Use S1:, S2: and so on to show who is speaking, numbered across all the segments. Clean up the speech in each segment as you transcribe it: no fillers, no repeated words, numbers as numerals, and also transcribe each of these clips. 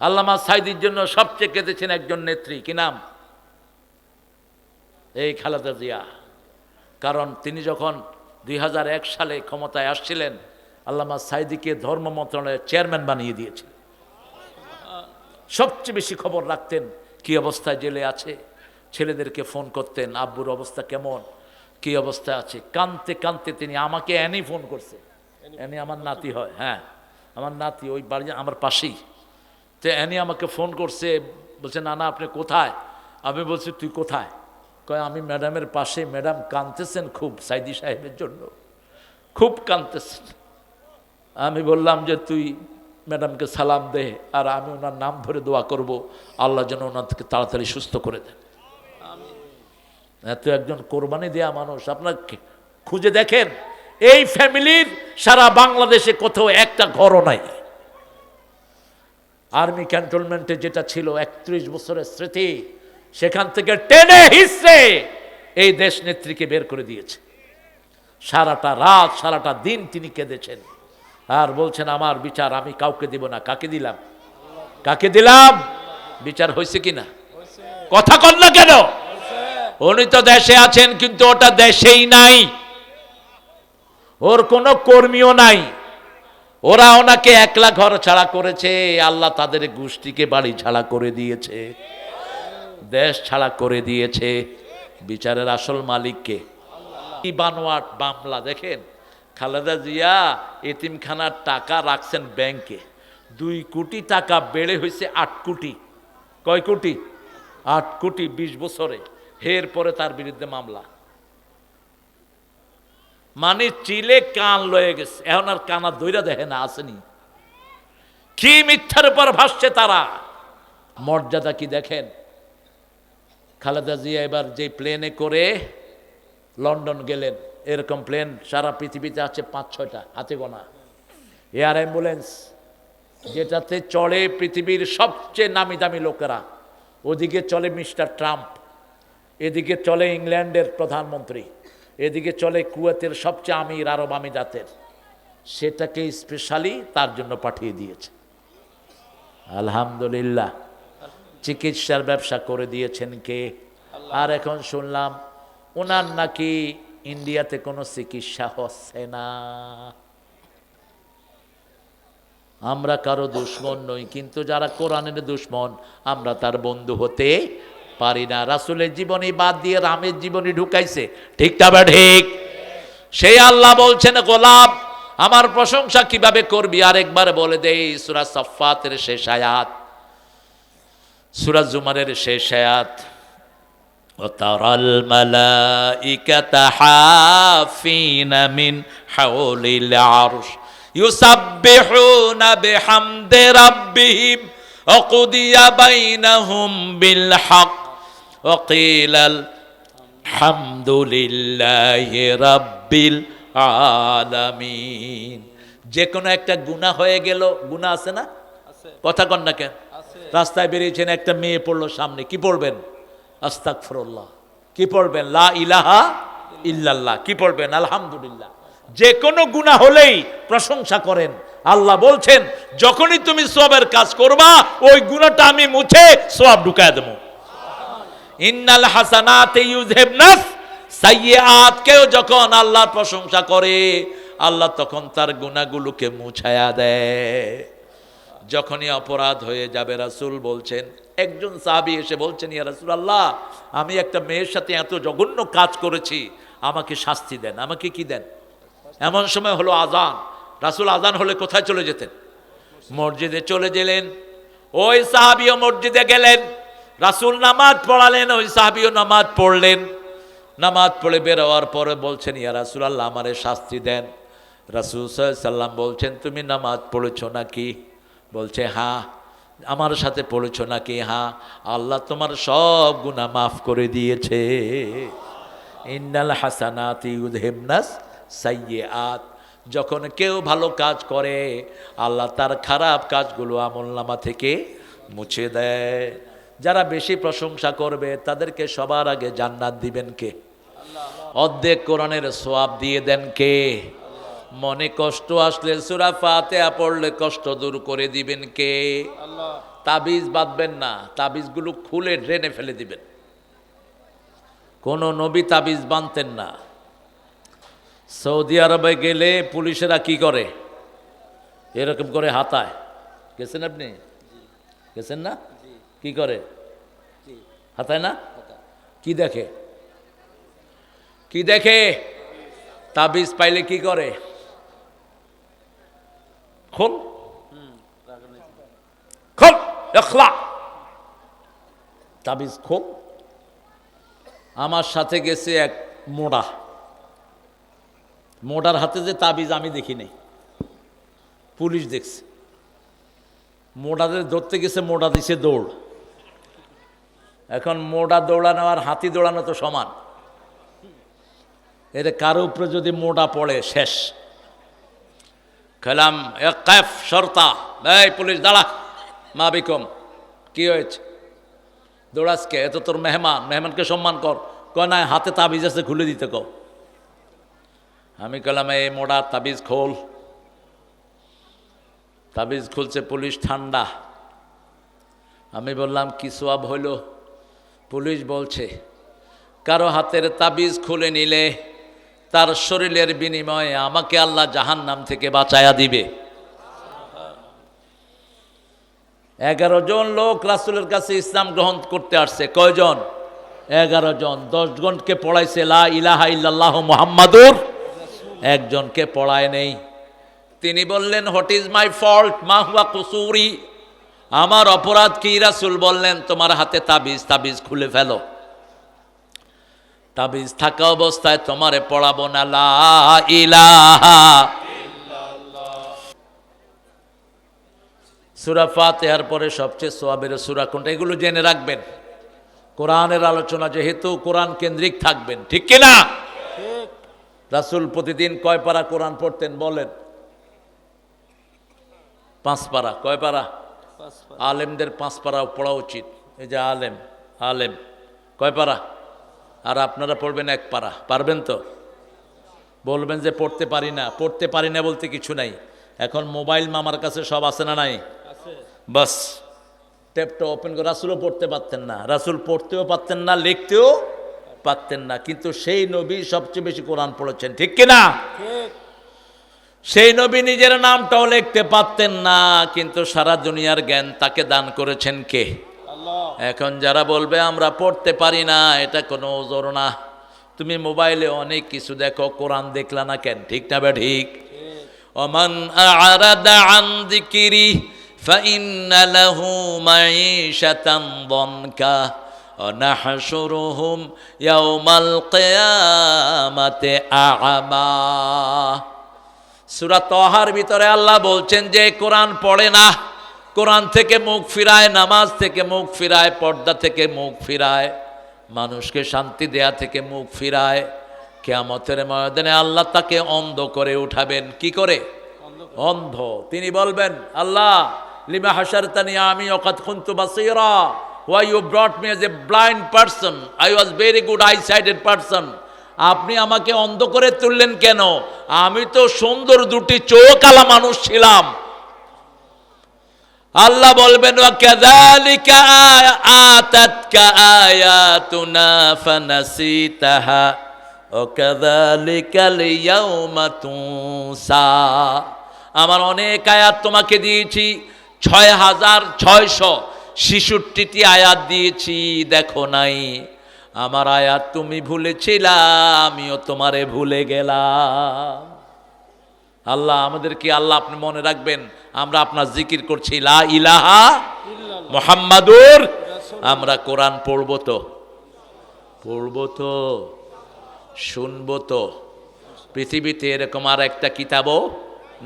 S1: আল্লামা সাঈদীর জন্য সবচেয়ে কেঁদেছেন একজন নেত্রী, কি নাম? এই খালেদা জিয়া। কারণ তিনি যখন 2001 সালে ক্ষমতায় আসছিলেন, আল্লামা সাঈদীকে ধর্ম মন্ত্রণালয়ের চেয়ারম্যান বানিয়ে দিয়েছেন। সবচেয়ে বেশি খবর রাখতেন কি অবস্থায় জেলে আছে, ছেলেদেরকে ফোন করতেন, আব্বুর অবস্থা কেমন, কি অবস্থা আছে। কাঁদতে কাঁদতে তিনি আমাকে অ্যানি ফোন করছে। অ্যানি আমার নাতি হয়, হ্যাঁ আমার নাতি, ওই বাড়ি আমার পাশেই। তো অ্যানি আমাকে ফোন করছে, বলছে নানা আপনি কোথায়? আমি বলছি তুই কোথায়? কয় আমি ম্যাডামের পাশে, ম্যাডাম কাঁদতেছেন খুব সাঈদী সাহেবের জন্য, খুব কাঁদতেছেন। আমি বললাম যে তুই ম্যাডামকে সালাম দে, আর আমি ওনার নাম ধরে দোয়া করব আল্লাহ যেন ওনাকে তাড়াতাড়ি সুস্থ করে দেন। এত একজন কোরবানি দেয়া মানুষ, আপনার খুঁজে দেখেন এই ফ্যামিলির সারা বাংলাদেশে কোথাও একটা ঘরও নাই। আর্মি ক্যান্টনমেন্টে যেটা ছিল 31 বছরের স্মৃতি, সেখান থেকে টেনে হিসড়ে এই দেশ নেত্রীকে বের করে দিয়েছে। সারাটা রাত সারাটা দিন তিনি কেঁদেছেন আর বলছেন আমার বিচার আমি কাউকে দিব না। কাকে দিলাম? কাকে দিলাম? বিচার হয়েছে কিনা? কথা কন না কেন? উনি তো দেশে আছেন, কিন্তু ওটা দেশেই নাই, ওর কোনো কর্মীও নাই। ওরা ওনাকে একলা ঘর ছাড়া করেছে, আল্লাহ তাদের গোষ্ঠীকে বাড়ি ছাড়া করে দিয়েছে, দেশ ছাড়া করে দিয়েছে। বিচারের আসল মালিককে? কি বানোয়াট মামলা দেখেন। খালেদা জিয়া এতিমখানার টাকা রাখছেন ব্যাংকে, 2 কোটি টাকা বেড়ে হয়েছে 8 কোটি। কয় কোটি? 8 কোটি 20 বছরে। এর পরে তার বিরুদ্ধে মামলা, মানে চিলে কান লয়ে গেছে, এখন আর কানা দইরা দেখে না আসেনি। কি মিথ্যার উপর ভাসছে তারা। মর্যাদা কি দেখেন। খালেদা জিয়া এবার যে প্লেনে করে লন্ডন গেলেন, এরকম প্লেন সারা পৃথিবীতে আছে 5-6টা, হাতে গোনা। এয়ার অ্যাম্বুলেন্স যেটাতে চড়ে পৃথিবীর সবচেয়ে নামি দামি লোকেরা, ওদিকে চলে মিস্টার ট্রাম্প, এদিকে চলে ইংল্যান্ডের প্রধানমন্ত্রী, এদিকে চলে কুয়েতের সবচেয়ে আমির আরব আমিরাতের, সেটাকে স্পেশালি তার জন্য পাঠিয়ে দিয়েছে। আলহামদুলিল্লাহ। চিকিৎসার ব্যবসা করে দিয়েছেন কে? আর এখন শুনলাম ওনার নাকি ইন্ডিয়াতে কোনো চিকিৎসা হচ্ছে না। আমরা কারো দুশ্মন নই, কিন্তু যারা কোরআনের দুশ্মন আমরা তার বন্ধু হতে পারি না। রাসূলের জীবনী বাদ দিয়ে রামের জীবনী ঢুকাইছে, ঠিক না বা ঠিক? সেই আল্লাহ বলছেন গোলাম আমার প্রশংসা কিভাবে করবি, আরেকবার বলে দেই। সূরা সাফফাতের শেষ আয়াত, সূরা জুমারের শেষ আয়াত, ওয়াতারাল মালাইকাতা হাফিনা মিন হাওলিল আরশ ইউসাব্বিহুনা বিহামদি রাব্বিহিম ওয়া কুদিয়া বাইনাহুম বিল হক ওয়া কিলাল হামদুলিল্লাহি রাব্বিল আলামিন। যে কোনো একটা গুনাহ হয়ে গেল, গুনাহ আছে না? কথা কন না কেন? রাস্তায় বেরিয়েছেন, একটা মেয়ে পড়লো সামনে, কি পড়বেন? আস্তাগফিরুল্লাহ। কি পড়বেন? লা ইলাহা ইল্লাল্লাহ। কি পড়বেন? আলহামদুলিল্লাহ। যে কোনো গুনাহ হলেই প্রশংসা করেন। আল্লাহ বলছেন যখনই তুমি সওয়াবের কাজ করবা, ওই গুনাহটা আমি মুছে সওয়াব ঢুকায় দেব। ইন্নাল হাসানাতি ইউযহিবনাস সাইয়্যাত। কেউ যখন আল্লাহর প্রশংসা করে, আল্লাহ তখন তার গুনাহগুলোকে মুছায়া দেয়। যখনই অপরাধ হয়ে যাবে, রাসূল বলছেন, একজন সাহাবী এসে বলছেন, ইয়া রাসূলুল্লাহ আমি একটা মেয়ের সাথে এত জঘন্য কাজ করেছি, আমাকে শাস্তি দেন। আমাকে কি দেন? এমন সময় হলো আজান। রাসূল আজান হলে কোথায় চলে যেতেন? মসজিদে চলে গেলেন। ওই সাহাবীও মসজিদে গেলেন, রাসূল নামাজ পড়ালেন, ওই সাহাবীও নামাজ পড়লেন। নামাজ পড়ে বের হওয়ার পরে বলছেন, ইয়া রাসূলুল্লাহ আমারে শাস্তি দেন। রাসূল সাল্লাল্লাহু আলাইহি সাল্লাম বলছেন, তুমি নামাজ পড়েছো নাকি? বলছে হ্যাঁ। আমার সাথে পড়েছো নাকি? হ্যাঁ। আল্লাহ তোমার সব গুনাহ মাফ করে দিয়েছে। ইন্নাল হাসানাতি ইউযহিবনাস সাইয়্যাত। যখন কেউ ভালো কাজ করে, আল্লাহ তার খারাপ কাজগুলো আমলনামা থেকে মুছে দেয়। যারা বেশি প্রশংসা করবে তাদেরকে সবার আগে জান্নাত দিবেন কে? অর্ধেক কোরআনের সওয়াব দিয়ে দেন কে? মনে কষ্ট আসলে সূরা ফাতিহা পড়লে কষ্ট দূর করে দিবেন কে? তাবিজ বাঁধবেন না, তাবিজগুলো খুলে ড্রেনে ফেলে দিবেন। কোনো নবী তাবিজ বাঁধতেন না। সৌদি আরবে গেলে পুলিশেরা কি করে, এরকম করে হাতায়। গেছেন আপনি? গেছেন না? কি করে হাতায় না? কি দেখে? কি দেখে? তাবিজ পাইলে কি করে? খোল খোল, এখলা তাবিজ খোল। আমার সাথে গেছে এক মোড়া, মোড়ার হাতে যে তাবিজ আমি দেখি নাই, পুলিশ দেখছে। মোড়াদের ধরতে গেছে, মোড়া দিছে দৌড়। এখন মোড়া দৌড়ানো আর হাতি দৌড়ানো তো সমান। এর কারো উপরে যদি মোড়া পড়ে শেষ। খেলাম এক সরতা, এই পুলিশ দাঁড়া, মা বিকম, কি হয়েছে? দৌড়াসকে, এত তোর মেহমান, মেহমানকে সম্মান কর। কয় না, হাতে তাবিজ আছে, খুলে দিতে কও। আমি কলাম এই মোড়া তাবিজ খোল। তাবিজ খুলছে, পুলিশ ঠান্ডা। আমি বললাম কি সোয়াব হইল? পুলিশ বলছে কারো হাতের তাবিজ খুলে নিলে তার শরীরের বিনিময়ে আমাকে আল্লাহ জাহান্নাম থেকে বাঁচায়া দিবে। 11 জন লোক রাসূলের কাছে ইসলাম গ্রহণ করতে আসছে। কয়জন? 11 জন। 10 জনকে পড়াইছে লা ইলাহা ইল্লাল্লাহু মুহাম্মাদুর, একজনকে পড়ায় নেই। তিনি বললেন হোয়াট ইজ মাই ফল্ট, মা হুয়া কুসুরি, আমার অপরাধ কি? রাসূল বললেন তোমার হাতে তাবিজ, তাবিজ খুলে ফেলো। তাবিজ থাকা অবস্থায় তোমারে পড়াবো না লা ইলাহা ইল্লাল্লাহ। সূরা ফাতিহার পরে সবচেয়ে সওয়াবের সূরা কোনটা? এগুলো জেনে রাখবেন। কোরআনের আলোচনা যেহেতু কোরআন কেন্দ্রিক থাকবেন, ঠিক কি না? রাসূল প্রতিদিন কয় পারা কোরআন পড়তেন বলেন? 5 পারা। কয় পারা? আলেমদের 5 পারা পড়া উচিত। এই যে আলেম, আলেম কয় পারা? আর আপনারা পড়বেন 1 পারা। পারবেন তো? বলবেন যে পড়তে পারি না। পড়তে পারি না বলতে কিছু নাই। এখন মোবাইল মামার কাছে সব আছে না নাই? বাস ট্যাপটা ওপেন করে। রাসূলও পড়তে পারতেন না, রাসূল পড়তেও পারতেন না, লিখতেও পারতেন না, কিন্তু সেই নবী সবচেয়ে বেশি কোরআন পড়েছেন, ঠিক কিনা? সেই নবী নিজের নামটাও লিখতে পারতেন না, কিন্তু সারা দুনিয়ার জ্ঞান তাকে দান করেছেন কে? আল্লাহ। এখন যারা বলবে আমরা পড়তে পারি না, এটা কোনো ওজর না। তুমি মোবাইলে অনেক কিছু দেখো, কোরআন দেখলা না কেন? ঠিক না বে ঠিক? ওমান আ'রাদা আন যিকরি ফাইন্না লাহু মাঈশাতান দনকা ওয়া নাহশুরুহুম ইয়াওমাল কিয়ামাতি আ'মা। সূরা তাহার ভিতরে আল্লাহ বলছেন যে কোরআন পড়ে না, কোরআন থেকে মুখ ফিরায়, নামাজ থেকে মুখ ফিরায়, পর্দা থেকে মুখ ফিরায়, মানুষকে শান্তি দেয়া থেকে মুখ ফিরায়, কিয়ামতের ময়দানে আল্লাহ তাকে অন্ধ করে উঠাবেন। কি করে? অন্ধ। তিনি বলবেন আল্লাহ লিমা হাশারতানি আমি ওয়াকাদ কুনতু বাসীরা, why you brought me as a blind person, I was very good eye-sighted person. আপনি আমাকে অন্ধ করে তুললেন কেন? আমি তো সুন্দর দুটি চোখওয়ালা মানুষ ছিলাম। আল্লাহ বলবেন ওয়া কাযালিকা আতাতকা আয়াতুনা ফানাসিতাহা ওয়া কাযালিকাল ইয়াওমা তুনসা। আমার অনেক আয়াত তোমাকে দিয়েছি, 6666টি আয়াত দিয়েছি, দেখো নাই। আমার আয়াত তুমি ভুলেছিলা, আমিও তোমারে ভুলে গেলাম। আল্লাহ আমাদেরকে, আল্লাহ আপনি মনে রাখবেন আমরা আপনার জিকির করছি লা ইলাহা মুহাম্মাদুর। আমরা কোরআন পড়ব তো, পড়ব তো, শুনবো তো। পৃথিবীতে এরকম আর একটা কিতাবও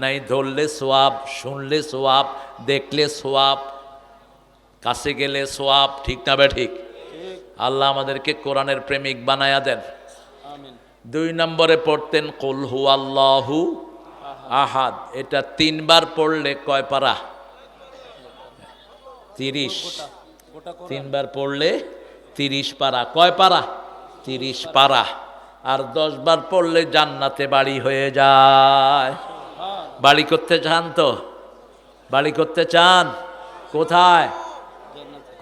S1: নাই। ধরলে সোয়াব, শুনলে সোয়াব, দেখলে সোয়াব, কাছে গেলে সোয়াব, ঠিক না বে ঠিক? আল্লাহ আমাদেরকে কোরআনের প্রেমিক বানায়া দেন। 2 নম্বরে পড়তেন কুল হুয়াল্লাহু আহাদ। এটা 3 বার পড়লে কয় পারা? 30। 3 বার পড়লে 30 পারা। কয় পারা? 30 পারা। আর 10 বার পড়লে জান্নাতে বাড়ি হয়ে যায়। বাড়ি করতে চান তো? বাড়ি করতে চান? কোথায়?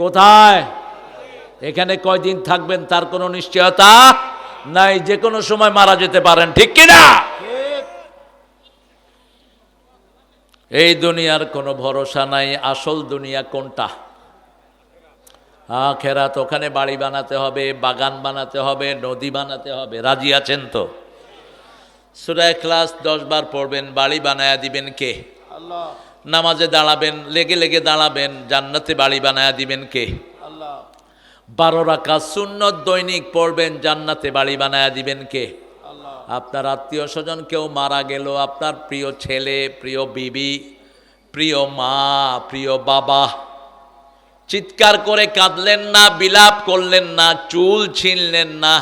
S1: কোথায়? এখানে কয়দিন থাকবেন তার কোনো নিশ্চয়তা নাই, যে কোনো সময় মারা যেতে পারেন, ঠিক কিনা? এই দুনিয়ার কোনো ভরসা নাই। আসল দুনিয়া কোনটা? আখিরাত। ওখানে বাড়ি বানাতে হবে, বাগান বানাতে হবে, নদী বানাতে হবে। রাজি আছেন তো? সূরা ইখলাস 10 বার পড়বেন, বাড়ি বানায়া দিবেন কে? আল্লাহ। নামাজে দাঁড়াবেন, লেগে লেগে দাঁড়াবেন, জান্নাতে বাড়ি বানায়া দিবেন কে? আল্লাহ। 12 রাকাত সুন্নত দৈনিক পড়বেন, জান্নাতে বাড়ি বানায়া দিবেন কে? আল্লাহ। আপনার আত্মীয় স্বজন কেউ মারা গেল, আপনার প্রিয় ছেলে, প্রিয় বিবি, প্রিয় মা, প্রিয় বাবা, চিৎকার করে কাঁদলেন না, বিলাপ করলেন না, চুল ছিঁড়লেন না,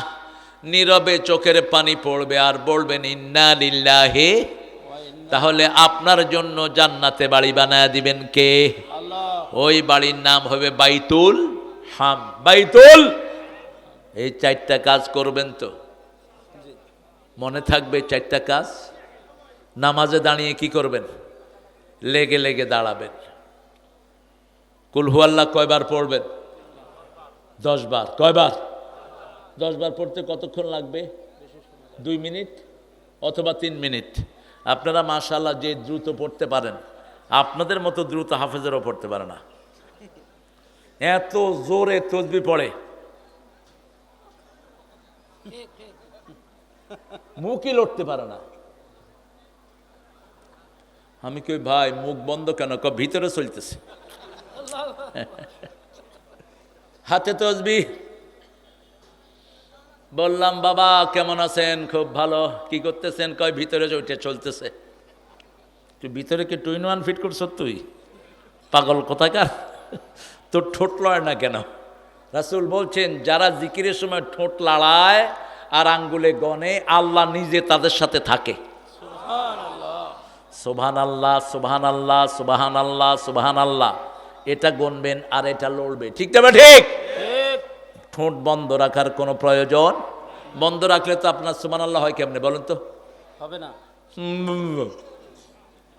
S1: নীরবে চোখের পানি পড়বে আর বলবেন ইন্না লিল্লাহি। তাহলে আপনার জন্য জান্নাতে বাড়ি বানায়া দিবেন কে? আল্লাহ। ওই বাড়ির নাম হবে বাইতুল হাম। বাইতুল। এই 4টা কাজ করবেন তো? মনে থাকবে 4টা কাজ? নামাজে দাঁড়িয়ে কি করবেন? লেগে লেগে দাঁড়াবেন। কুল হুয়াল্লাহ কয়বার পড়বেন? 10 বার। কয়বার? 10 বার পড়তে কতক্ষণ লাগবে? 2 মিনিট অথবা 3 মিনিট। আপনারা মাশাআল্লাহ যে দ্রুত পড়তে পারেন, আপনাদের মতো দ্রুত হাফেজেরও পড়তে পারে না। এত জোরে তসবিহ পড়ে, মুখই লড়তে পারে না। আমি কই ভাই মুখ বন্ধ কেন? ভিতরে চলতেছে। হাতে তসবিহ। বললাম বাবা কেমন আছেন? খুব ভালো। কি করতেছেন? কয় ভিতরে চলতেছে। তুই ভিতরে কি 2 in 1 ফিট করছ? তুই পাগল কোথাকার? তোর ঠোঁট লড়ায় না কেন? রাসূল বলছেন যারা জিকিরের সময় ঠোঁট লড়ায় আর আঙ্গুলে গনে, আল্লাহ নিজে তাদের সাথে থাকে। সুবহানাল্লাহ, সুবহানাল্লাহ, সুবহানাল্লাহ, সুবহানাল্লাহ। এটা গুনবেন আর এটা লড়বে, ঠিক না? ঠিক। ঠোঁট বন্ধ রাখার কোনো প্রয়োজন? বন্ধ রাখলে তো আপনার সুবহানাল্লাহ হয় কেমনে বলেন তো? হবে না।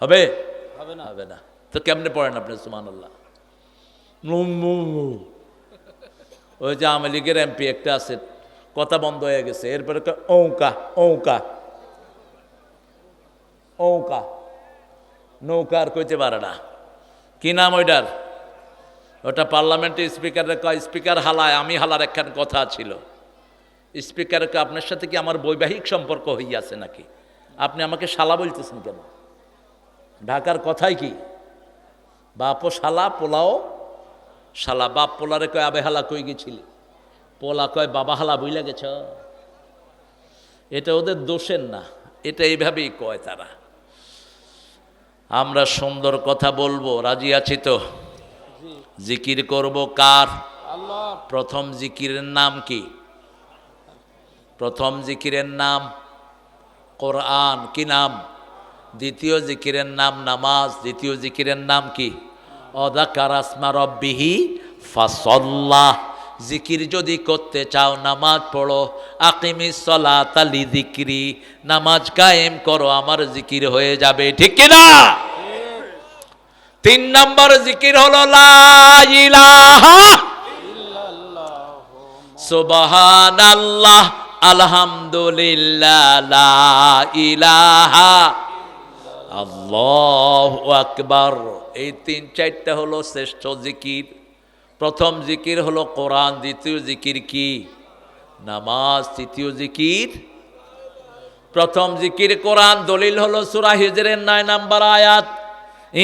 S1: হবে? হবে না। হবে না তো কেমনে পড়েন আপনি সুবহানাল্লাহ? ওই যে আওয়ামী লীগের এমপি একটা আছে, কথা বন্ধ হয়ে গেছে, এরপরে ঔকা ঔকা ঔকা, নৌকা আর কইতে পারে না। কি নাম ওইটার? ওটা পার্লামেন্টের স্পিকারের কয়, স্পিকার হালায়, আমি হালার একখান কথা ছিল। স্পিকারকে আপনার সাথে কি আমার বৈবাহিক সম্পর্ক হইয়াছে নাকি? আপনি আমাকে শালা বলতেছেন কেন? ঢাকার কথাই কি? বাপও শালা, পোলাও শালা। বাপ পোলারে কয় আবে হালা কই গেছিলি? পোলা কয় বাবা হালা বইলা গেছ। এটা ওদের দোষের না, এটা এইভাবেই কয় তারা। আমরা সুন্দর কথা বলবো, রাজি আছি তো? জিকির করব কার? আল্লাহ। প্রথম জিকিরের নাম কি? প্রথম জিকিরের নাম কোরআন। কি নাম? দ্বিতীয় জিকিরের নাম নামাজ। দ্বিতীয় জিকিরের নাম কি? অযাকারা আসমা রাব্বিহি ফাসাল্লাহ। জিকির যদি করতে চাও নামাজ পড়ো। আকিমিস সালাতা লিযিকরি, নামাজ কায়েম করো, আমার জিকির হয়ে যাবে, ঠিক কি না? 3 নম্বর জিকির হলো লা ইলাহা ইল্লাল্লাহ, সুবহানাল্লাহ, আলহামদুলিল্লাহ, লা ইলাহা আল্লাহু আকবার। এই 3-4টা হলো শ্রেষ্ঠ জিকির। প্রথম জিকির হলো কোরআন। দ্বিতীয় জিকির কি? নামাজ। তৃতীয় জিকির? প্রথম জিকির কোরআন। দলিল হলো সূরা হিজরের 9 নম্বর আয়াত,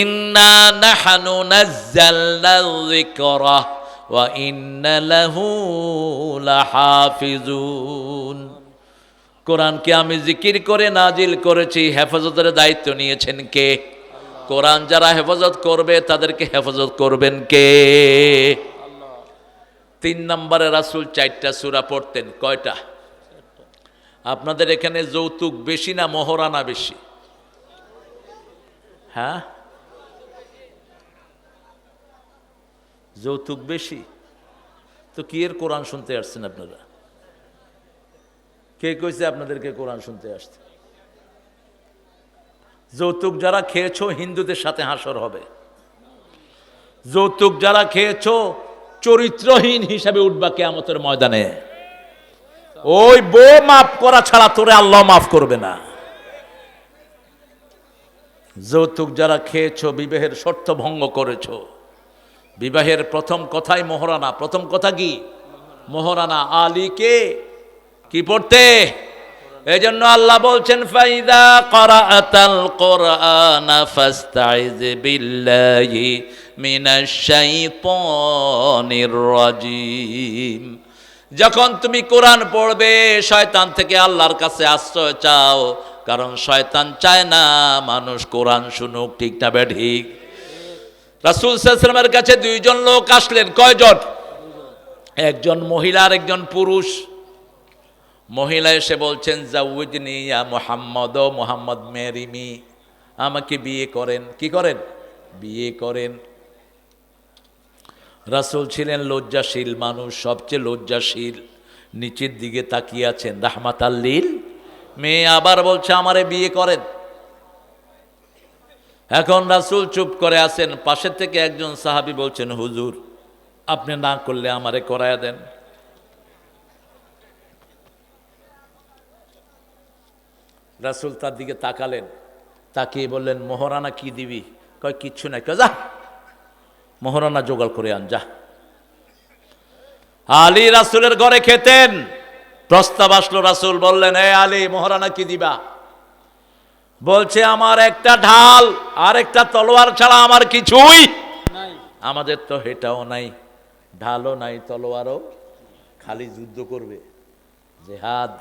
S1: ইন্না নাহনু নাযালনা যিকরা ওয়া ইন্না লাহু লাহাফিজুন। কোরআনকে আমি জিকির করে নাজিল করেছি, হেফাজতের দায়িত্ব নিয়েছেন কে? কোরআন যারা হেফাজত করবে তাদেরকে হেফাজত করবেন কে? 3 নম্বরে রাসূল 4টা সূরা পড়তেন। কয়টা? আপনাদের এখানে যৌতুক বেশি না মোহরানা বেশি? হ্যাঁ, যৌতুক বেশি তো কি এর কোরআন শুনতে আসছেন আপনারা? কে কইছে আপনাদেরকে কোরআন শুনতে আসছে? যৌতুক যারা খেয়েছো হিন্দুদের সাথে হাসর হবে। যৌতুক যারা খেয়েছো চরিত্রহীন হিসাবে উঠবা কিয়ামতের ময়দানে। ওই বউ মাফ করা ছাড়া তোরে আল্লাহ মাফ করবে না। যৌতুক যারা খেয়েছো, বিবাহের শর্ত ভঙ্গ করেছো, বিবাহের প্রথম কথাই মোহরানা। প্রথম কথা কি? মোহরানা। আলীকে কি পড়তে? এই জন্য আল্লাহ বলছেন ফাইদা ক্বরাআতাল কুরআনা ফাস্তাইয বিল্লাহি মিনাশ শাইতানির রাজিম। যখন তুমি কোরআন পড়বে শয়তান থেকে আল্লাহর কাছে আশ্রয় চাও, কারণ শয়তান চায় না মানুষ কোরআন শুনুক। ঠিক না ঠিক? রাসূল সাল্লাল্লাহু আলাইহি ওয়াসাল্লামের কাছে দুইজন লোক আসলেন। কয়জন? একজন মহিলা আর একজন পুরুষ। মহিলা এসে বলছেন জাউজনি ইয়া মুহাম্মদ, ও মুহাম্মদ মেরিমি, আমাকে বিয়ে করেন। কি করেন? বিয়ে করেন। রাসূল ছিলেন লজ্জাশীল মানুষ, সবচেয়ে লজ্জাশীল। নিচের দিকে তাকিয়ে আছেন রাহমাতাল লিল। মেয়ে আবার বলছে আমারে বিয়ে করেন। এখন রাসূল চুপ করে আছেন। পাশে থেকে একজন সাহাবী বলছেন হুজুর আপনি না করলে আমারে করায়া দেন। রাসূল তার দিকে তাকালেন, তাকিয়ে বললেন মোহরানা কি দিবি? কয় কিচ্ছু নাই। কয় যা মোহরানা জোগাড় করে আন যা। আলী রাসূলের ঘরে খেতেন। প্রস্তাব আসলো, রাসূল বললেন হে আলী মোহরানা কি দিবা? বলছে আমার একটা ঢাল আর একটা তলোয়ার ছাড়া আমার কিছুই নাই। আমাদের তো এটাও নাই, ঢালও নাই, তলোয়ারও, খালি যুদ্ধ করবে, জিহাদ।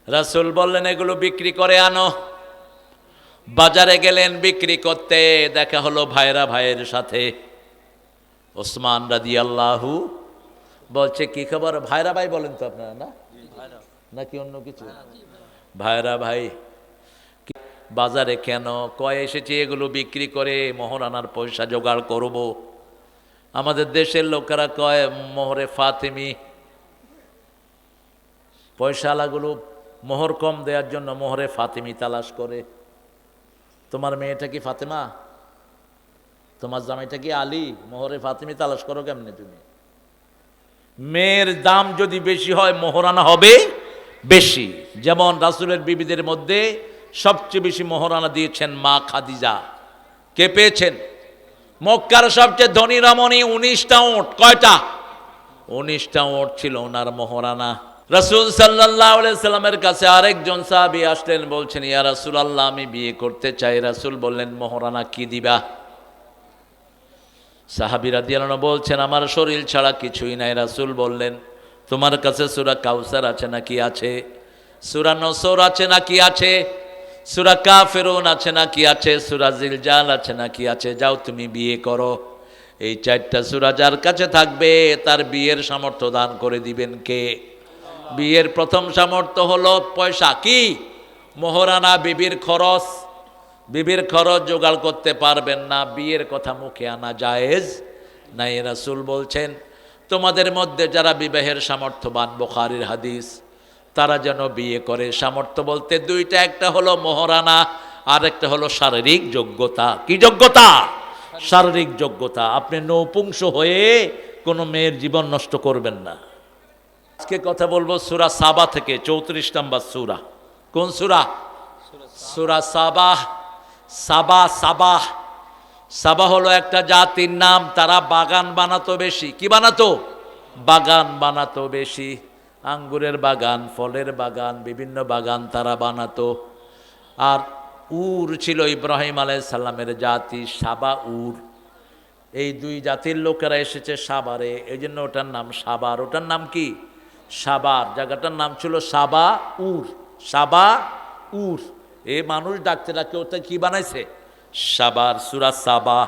S1: রাসূল বললেন এগুলো বিক্রি করে আনো। বাজারে গেলেন বিক্রি করতে, দেখা হলো ভাইরা ভাইয়ের সাথে। ওসমান রাদিয়াল্লাহু বলছে কি খবর? ভাইরা ভাই বলেন তো আপনারা, না নাকি অন্য কিছু? ভাইরা ভাই বাজারে কেন? কয় এসেছি এগুলো বিক্রি করে মোহরানার পয়সা জোগাড় করব। আমাদের দেশের লোকেরা কয় মোহরে ফাতেমি, পয়সালাগুলো মোহর কম দেওয়ার জন্য মোহরে ফাতেমি তালাশ করে। তোমার মেয়েটা কি ফাতেমা? তোমার জামাইটা কি আলী? মোহরে ফাতেমি তালাশ করো কেমনে তুমি? মেয়ের দাম যদি বেশি হয় মোহরানা হবে বেশি। যেমন রাসূলের বিবিদের মধ্যে সবচেয়ে বেশি মোহরানা দিয়েছেন মা খাদিজা। কে পেয়েছেন? মক্কার সবচেয়ে ধনী রমণী। 19টা উট। কয়টা? 19টা উট ছিল ওনার মোহরানা। রাসূল সাল্লাল্লাহু আলাইহি সাল্লামের কাছে আরেকজন সাহাবী আসলেন, বলছেন ইয়া রাসূলুল্লাহ আমি বিয়ে করতে চাই। রাসূল বললেন মোহরানা কি দিবা? সাহাবী রাদিয়াল্লাহু আনহু বলছেন আমার শরীর ছাড়া কিছুই নাই। রাসূল বললেন তোমার কাছে সূরা কাউসার আছে নাকি? আছে। সূরা নসর আছে নাকি? আছে। সূরা কাফিরুন আছে নাকি? আছে। সূরা জিলজাল আছে নাকি? আছে। যাও তুমি বিয়ে করো। এই 4টা সূরা যার কাছে থাকবে তার বিয়ের সামর্থ্য দান করে দিবেন কে? বিয়ের প্রথম সামর্থ্য হলো পয়সা। কি? মোহরানা, বিবির খরচ। বিবির খরচ জোগাড় করতে পারবেন না, বিয়ের কথা মুখে আনা জায়েজ নাই। রাসূল বলছেন তোমাদের মধ্যে যারা বিবাহের সামর্থ্যবান, বুখারীর হাদিস, তারা যেন বিয়ে করে। সামর্থ্য বলতে দুইটা, একটা হলো মোহরানা আর একটা হলো শারীরিক যোগ্যতা। কি যোগ্যতা? শারীরিক যোগ্যতা। আপনি নৌপুংস হয়ে কোনো মেয়ের জীবন নষ্ট করবেন না। আজকে কথা বলবো সূরা সাবা থেকে, 34 নম্বর সূরা। কোন সূরা? সূরা সাবা। সাবা, সাবাহ। সাবা হলো একটা জাতির নাম। তারা বাগান বানাতো বেশি। কি বানাতো? বাগান বানাতো বেশি। আঙ্গুরের বাগান, ফলের বাগান, বিভিন্ন বাগান তারা বানাতো। আর উর ছিল ইব্রাহিম আলাইহিস সালামের জাতি, সাবা উর। এই দুই জাতির লোকেরা এসেছে সাবারে, এই জন্য ওটার নাম সাবার। ওটার নাম কি? সাবার। জায়গাটার নাম ছিল সাবা উর। সাবা উর। এই মানুষ ডাকতে ডাকতে ওটা কি বানাইছে? সাবার। সূরা সাবা।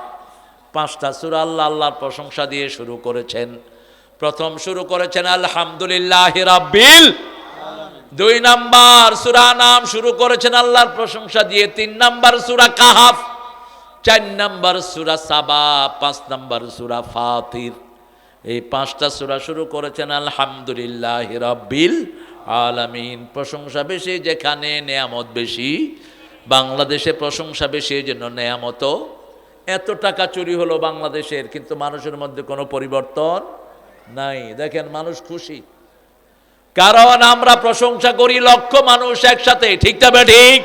S1: 5টা সূরা আল্লাহ আল্লাহর প্রশংসা দিয়ে শুরু করেছেন। প্রথম শুরু করেছেন আলহামদুলিল্লাহি রাব্বিল। 2 নাম্বার সূরা নাম শুরু করেছেন আল্লাহর প্রশংসা দিয়ে। 3 নাম্বার সূরা কাহাফ। 4 নাম্বার সূরা সাবা। 5 নাম্বার সূরা ফাতির। এই 5টা সূরা শুরু করেছেন আলহামদুলিল্লাহি রাব্বিল আলামিন। প্রশংসা বেশি যেখানে নেয়ামত বেশি। বাংলাদেশে প্রশংসা বেশি, এই জন্য নেয়ামতও এত টাকা চুরি হলো বাংলাদেশের, কিন্তু মানুষের মধ্যে কোনো পরিবর্তন নাই। দেখেন মানুষ খুশি, কারণ আমরা প্রশংসা করি লক্ষ মানুষ একসাথে, ঠিক না ঠিক?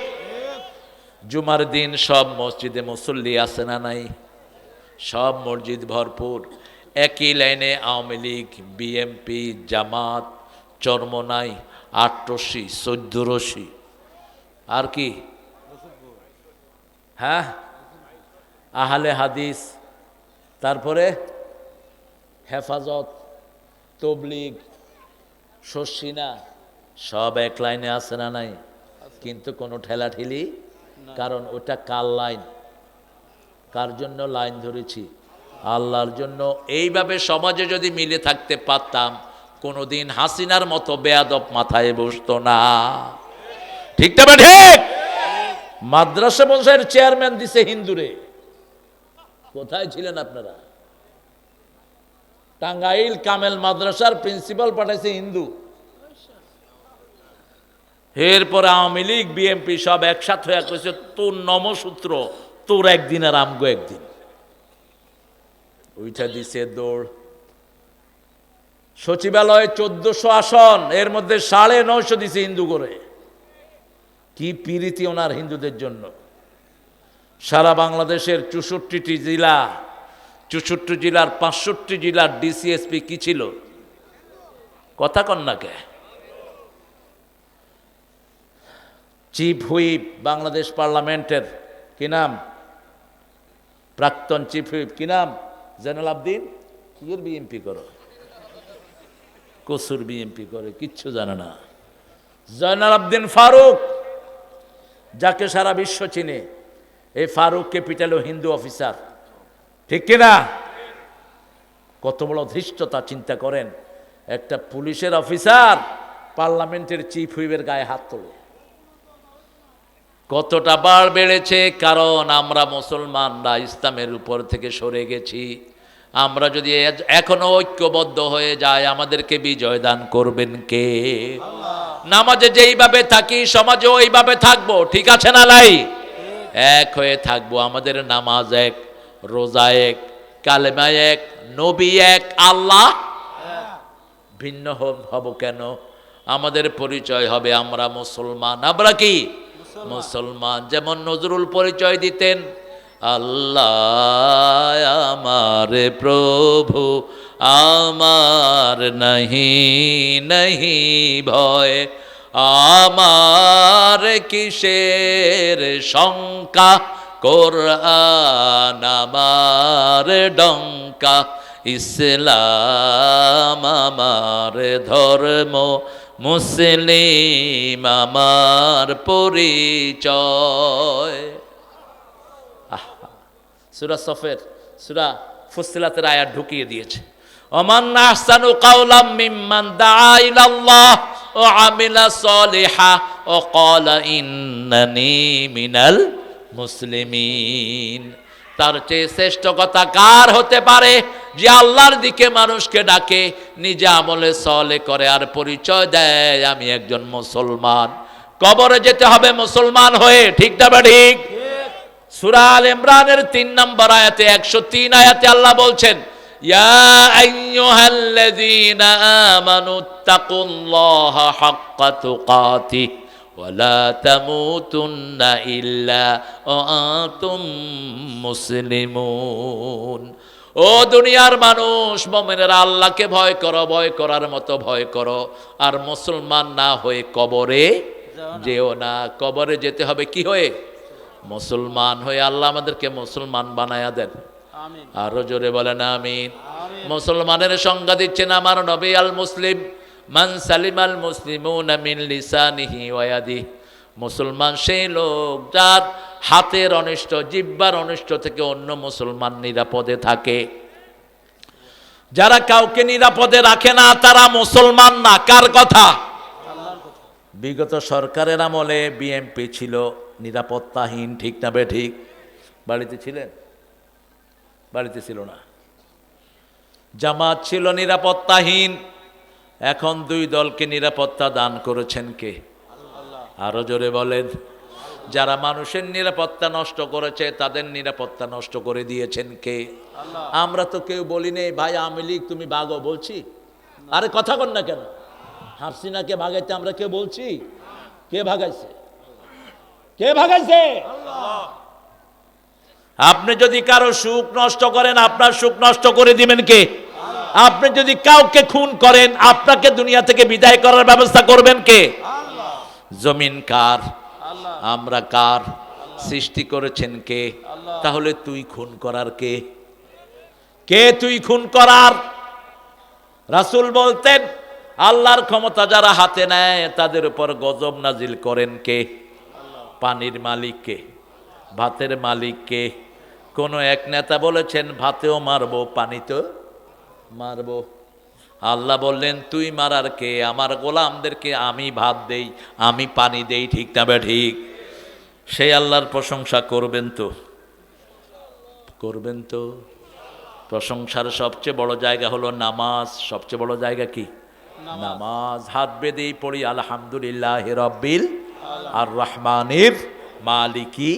S1: জুমার দিন সব মসজিদে মুসল্লি আছে না নাই? সব মসজিদ ভরপুর। একই লাইনে আওয়ামী লীগ, বিএমপি, জামাত, চরমনাই, আটরশি, 14 রশি, আর কি, হ্যাঁ, আহলে হাদিস, তারপরে হেফাজত, তবলিগ, শর্ষিনা, সব এক লাইনে আছে না নাই? কিন্তু কোনো ঠেলাঠেলি, কারণ ওটা কার লাইন? কার জন্য লাইন ধরেছি? আল্লাহর জন্য। এইভাবে সমাজে যদি মিলে থাকতে পারতাম, কোনোদিন হাসিনার মতো বেয়াদব মাথায় বসতো না, ঠিক না ঠিক? মাদ্রাসা বংশের চেয়ারম্যান দিছে হিন্দুরে। কোথায় ছিলেন আপনারা? টাঙ্গাইল কামেল মাদ্রাসার প্রিন্সিপাল পাঠাইছে হিন্দু। এরপরে আওয়ামী লীগ, বিএমপি সব একসাথে হয়ে কইছে তোর নমসূত্র, তোর একদিন আর আমগো একদিন। ওইটা দিছে দৌড়। সচিবালয়ে 1400 আসন, এর মধ্যে 950 দিছে হিন্দু করে। কি প্রীতি ওনার হিন্দুদের জন্য। সারা বাংলাদেশের 64টি জেলা, 64 জেলার 65 জেলার ডিসিএসপি কি ছিল? কথা কন না কে? চিফ হুইপ বাংলাদেশ পার্লামেন্টের কি নাম? প্রাক্তন চিফ হুইপ কি নাম? জয়নাল আবদিন। কির বিএমপি করো? কসুর বিএমপি করে, কিচ্ছু জানে না। জয়নাল আবদিন ফারুক, যাকে সারা বিশ্ব চিনে, এই ফারুক ক্যাপিটালও হিন্দু অফিসার, ঠিক কিনা? কত বড় ধৃষ্টতা চিন্তা করেন। একটা পুলিশের অফিসার পার্লামেন্টের চিফ হুইপের গায়ে হাত তোলে। কতটা বার বেড়েছে, কারণ আমরা মুসলমানরা ইসলামের উপর থেকে সরে গেছি। আমরা যদি এখনো ঐক্যবদ্ধ হয়ে যাই, আমাদেরকে বিজয় দান করবেন কে? নামাজে যেইভাবে থাকি সমাজে ওইভাবে থাকবো, ঠিক আছে না নাই? এক হয়ে থাকবো। আমাদের নামাজ এক, রোজা এক, কালেমা এক, নবী এক, আল্লাহ ভিন্ন হব কেন? আমাদের পরিচয় হবে আমরা মুসলমান। আমরা কি মুসলমান? যেমন নজরুল পরিচয় দিতেন, আল্লাহ আমার প্রভু, আমার নাহি নাহি ভয়, আমার কিসের শঙ্কা, কোরআন আমার ডঙ্কা, ইসলাম আমার ধর্ম, মুসলিম আমার পরিচয়। সূরা সফের, সূরা ফুসসিলাতের আয়াত ঢুকিয়ে দিয়েছে। ওমান আহসানু কাওলাম মিম্মান দাআ ইলাল্লাহ ওয়া আমিলা সলিহা ওয়া ক্বালা ইন্নানি মিনাল মুসলিমিন। তার চেয়ে শ্রেষ্ঠ কথা কার হতে পারে যে আল্লাহর দিকে মানুষকে ডাকে, নিজে আমলে সলে করে আর পরিচয় দেয় আমি একজন মুসলমান। কবরে যেতে হবে মুসলমান হয়ে, ঠিক না ঠিক? সূরা আল ইমরানের 3 নম্বর আয়াতে 103 আয়াতে আল্লাহ বলছেন, ইয়া আইয়ুহাল্লাযীনা আমানুত্তাকুল্লাহা হাক্কা তুকাতিহ ওয়ালা তামুতুন্না ইল্লা ওয়া আনতুম মুসলিমুন। ও দুনিয়ার মানুষ, মুমিনেরা আল্লাহকে ভয় করো, ভয় করার মতো ভয় করো, আর মুসলমান না হয়ে কবরে যেও না। কবরে যেতে হবে কি হয়ে? মুসলমান হয়ে। আল্লাহ আমাদেরকে মুসলমান বানায়া দেন, আরো জোরে বলেন আমিন। মুসলমানের সংজ্ঞা দিচ্ছেন আমার নবী, আল মুসলিম মান সালিমাল মুসলিমুনা মিন লিসানিহি ওয়া ইয়াদিহি। মুসলমান সেই লোক যার হাতের অনিষ্ট, জিহ্বার অনিষ্ট থেকে অন্য মুসলমান নিরাপদে থাকে। যারা কাউকে নিরাপদে রাখে না তারা মুসলমান না। কার কথা? বিগত সরকারের আমলে বিএমপি ছিল নিরাপত্তাহীন, ঠিক না ঠিক? বাড়িতে ছিলেন? বাড়িতে ছিল না। জামাত ছিল নিরাপত্তাহীন। এখন দুই দলকে নিরাপত্তা দান করেছেন কে? আরো জোরে বলেন। যারা মানুষের নিরাপত্তা নষ্ট করেছে তাদের নিরাপত্তা নষ্ট করে দিয়েছেন কে? আমরা তো কেউ বলি নেই ভাই আওয়ামী লীগ তুমি ভাগো, বলছি? আরে কথা কন না কেন? হাসিনাকে ভাগাইতে আমরা কে বলছি? কে ভাগাইছে? কে ভাগাইছে? আপনি যদি কারো সুখ নষ্ট করেন আপনার সুখ নষ্ট করে দিবেন কে? আপনি যদি কাউকে খুন করেন আপনাকে দুনিয়া থেকে বিদায় করার ব্যবস্থা করবেন কে? জমিন কার? আমরা কার? সৃষ্টি করেছেন কে? তাহলে তুই খুন করার কে? কে তুই খুন করার? রাসূল বলতেন আল্লাহর ক্ষমতা যারা হাতে নেয় তাদের উপর গজব নাজিল করেন কে? পানির মালিক কে? ভাতের মালিক কে? কোন এক নেতা বলেছেন ভাতেও মারবো পানিতেও মারবো। আল্লাহ বললেন তুই মারার কে? আমার গোলামদেরকে আমি ভাত দেই, আমি পানি দেই, ঠিক না বে ঠিক? সেই আল্লাহর প্রশংসা করবেন তো? করবেন তো? প্রশংসার সবচেয়ে বড় জায়গা হলো নামাজ। সবচেয়ে বড় জায়গা কি? নামাজ। হাত বেঁধেই পড়ি আলহামদুলিল্লাহ রব্বিল আর রহমানির মালিকি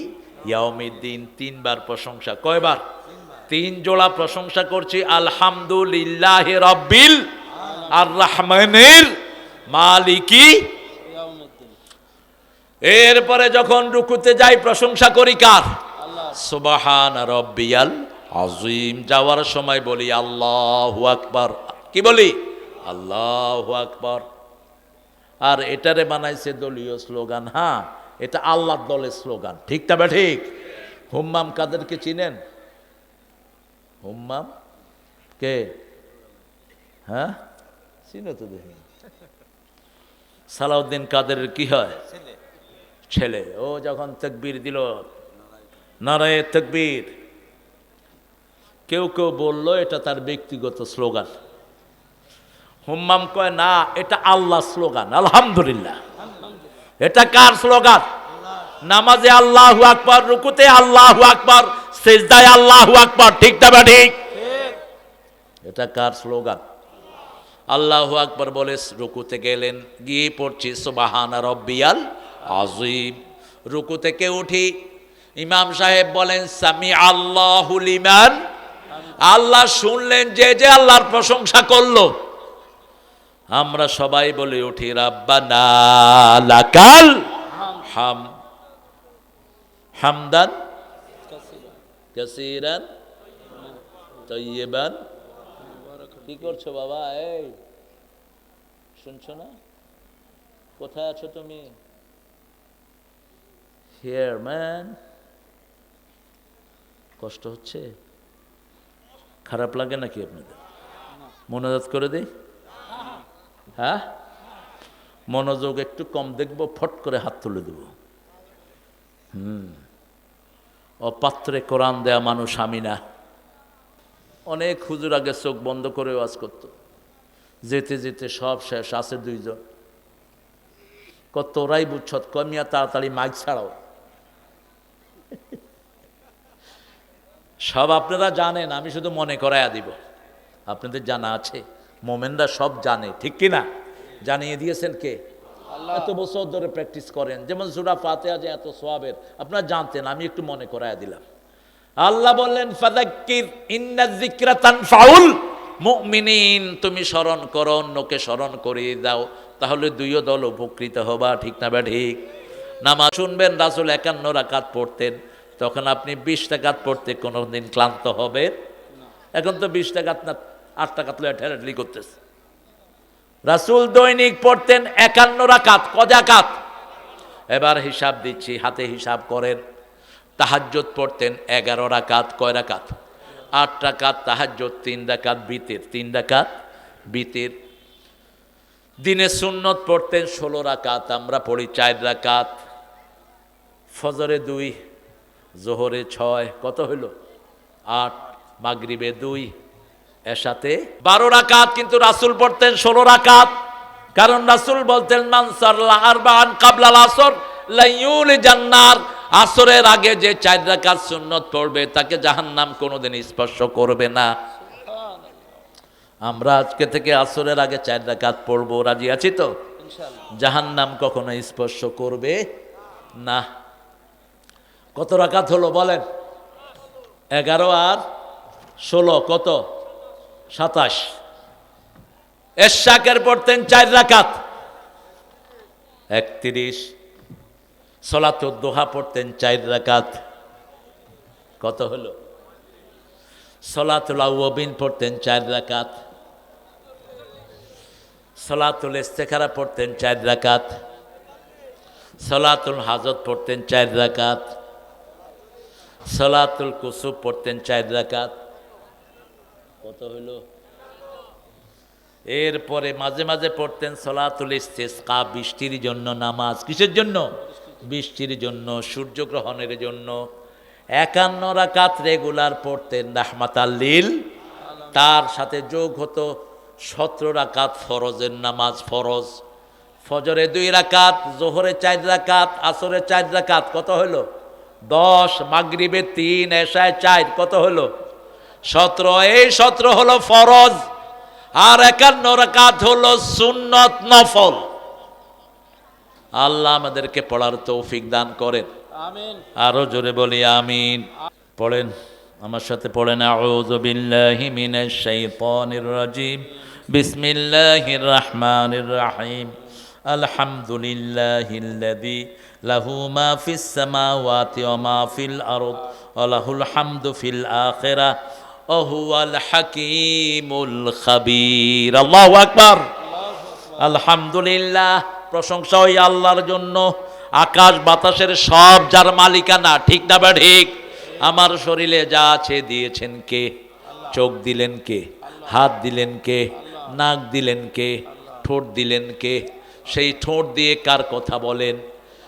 S1: ইয়াউমিদ্দিন। তিনবার প্রশংসা। কয়বার? তিন জোড়া প্রশংসা করছি। আলহামদুলিল্লাহ রব্বিল আর রহমানির মালিকি। এরপরে যখন রুকুতে যাই প্রশংসা করি কার? সুবহান রব্বিয়াল আযীম। যাওয়ার সময় বলি আল্লাহু আকবার। কি বলি? আল্লাহু আকবার। আর এটারে বানাইছে দলীয় স্লোগান। হ্যাঁ, এটা আল্লাহর দলের স্লোগান, ঠিক না বে ঠিক? হুম্মাম কাদেরকে চিনেন? হুম্মাম কে? হ্যাঁ, চিনো তো দেখি। সালাউদ্দিন কাদের কি হয়? ছেলে। ও যখন তাকবীর দিল, নারায়ে তাকবীর, কেউ কেউ বলল এটা তার ব্যক্তিগত স্লোগান। হুম্মাম কয় না, এটা আল্লাহ স্লোগান। আলহামদুলিল্লাহ। এটা কার স্লোগান? নামাজে আল্লাহু আকবার, রুকুতে আল্লাহু আকবার, সিজদায় আল্লাহু আকবার, ঠিক না বা ঠিক? এটা কার স্লোগান? আল্লাহু আকবার বলে রুকুতে গেলেন, গিয়ে পড়ছি সুবহানা রব্বিয়াল আযীম। রুকু থেকে উঠি, ইমাম সাহেব বলেন সামি আল্লাহু লিমান। আল্লাহ শুনলেন যে যে আল্লাহর প্রশংসা করলো। আমরা সবাই বলে উঠি রাব্বানা লাকাল হাম হামদান কাসীরান তাইয়িবান। কি করছো বাবা? এই শুনছো না? কোথায় আছো তুমি? Here man. কষ্ট হচ্ছে? খারাপ লাগে নাকি আপনাদের? মনোজাত করে দেই? হ্যাঁ, মনোযোগ একটু কম দেখবো, ফট করে হাত তুলে দেব। অপাত্রে কোরআন দেয়া মানুষ আমি না। অনেক হুজুর আগে চোখ বন্ধ করে ওয়াজ করত, যেতে যেতে সব শেষ। আছে দুইজন, কত ওরাই বুঝছত, কমিয়া তাড়াতাড়ি মাইক ছাড়াও। সব আপনারা জানেন, আমি শুধু মনে করাইয়া দিব। আপনাদের জানা আছে, মোমেনরা সব জানে, ঠিক কিনা? জানিয়ে দিয়েছেন কে? এত বছর ধরে প্র্যাকটিস করেন। যেমন সূরা ফাতিহা যে এত সওয়াবের, আপনারা জানতেন, আমি একটু মনে করাইয়া দিলাম। আল্লাহ বললেন ফাযাক্কির ইন্নায যিকরা তানফাউল মুমিনিন। তুমি স্মরণ করো, অন্যকে স্মরণ করিয়ে দাও, তাহলে দুইও দল উপকৃত হবা, ঠিক না বা ঠিক? নামাজ শুনবেন রাসূল 51 রাকাত পড়তেন, তখন আপনি 20 রাকাত পড়তে কোনোদিন ক্লান্ত হবে? এখন তো 20 রাকাত না 8 রাকাত লয়ে ঠেলাঠেলি করতেছে। রাসূল দৈনিক পড়তেন 51 রাকাত। কয় রাকাত? এবার হিসাব দিচ্ছি, হাতে হিসাব করেন। তাহাজ্জুদ পড়তেন 11 রাকাত। কয় রাকাত? 8 রাকাত তাহাজ্জুদ, 3 রাকাত বিতির। 3 রাকাত বিতির। দিনে সুন্নত পড়তেন 16 রাকাত, আমরা পড়ি 4 রাকাত। ফজরে 2, জোহরে 6, কত হইল? 8, মাগরিবে 2, এশাতে 12 রাকাত। কিন্তু রাসূল পড়তেন 16 রাকাত, কারণ রাসূল বলতেন মান সাল্লা আরবাআন ক্বাবলাল আসর লা ইউলিজান নার। আসরের আগে যে 4 রাকাত সুন্নত পড়বে তাকে জাহান্নাম কোনোদিন স্পর্শ করবে না। আমরা আজকে থেকে আসরের আগে 4 রাকাত পড়বো, রাজি আছি তো? ইনশাআল্লাহ। জাহান্নাম কখনো স্পর্শ করবে না। কত রাকাত হলো বলেন? 11 আর 16 কত? 27। এশাকের পড়তেন 4 রাকাত 31। সলাতুদ দুহা পড়তেন 4 রাকাত, কত হলো? সলাতুল আউয়াবিন পড়তেন 4 রাকাত, সলাতুল ইস্তেখারা পড়তেন 4 রাকাত, সলাতুল হাজত পড়তেন 4 রাকাত, সলাতুল কুসুফ পড়তেন 4 রাকাত, কত হলো? এরপরে মাঝে মাঝে পড়তেন সলাতুল ইস্তিসকা, বৃষ্টির জন্য নামাজ। কিসের জন্য? বৃষ্টির জন্য, সূর্যগ্রহণের জন্য। 51 রাকাত রেগুলার পড়তেন রাহমাতাল লিল। তার সাথে যোগ হতো 17 রাকাত ফরজের নামাজ, ফরজ। ফজরে 2 রাকাত, জোহরে 4 রাকাত, আসরে 4 রাকাত, কত হলো? 10। মাগরিবে 3, এশায় 4, কত হলো? 17। এই 17 হলো ফরজ, আর 51 রাকাত হলো সুন্নত নফল। আল্লাহ আমাদেরকে পড়ার তৌফিক দান করেন, আমিন। আরো জোরে বলি আমিন। পড়েন, আমার সাথে পড়েন। আউযু বিল্লাহি মিনাশ শাইতানির রাজিম, বিসমিল্লাহির রহমানির রহিম। আলহামদুলিল্লাহিল্লাযী লাহু মা ফিস সামাওয়াতি ওয়া মা ফিল আরদ ওয়া লাহুল হামদু ফিল আখিরাহ ওয়া হুয়াল হাকীমুল খাবীর। আল্লাহু আকবার। আলহামদুলিল্লাহ, প্রশংসা ওই আল্লাহর জন্য। আকাশ বাতাসের সব যার মালিকানা, ঠিক না বা ঠিক? আমার শরীরে যা আছে দিয়েছেন কে? চোখ দিলেন কে? হাত দিলেন কে? নাক দিলেন কে? ঠোঁট দিলেন কে? সেই ঠোঁট দিয়ে কার কথা বলেন?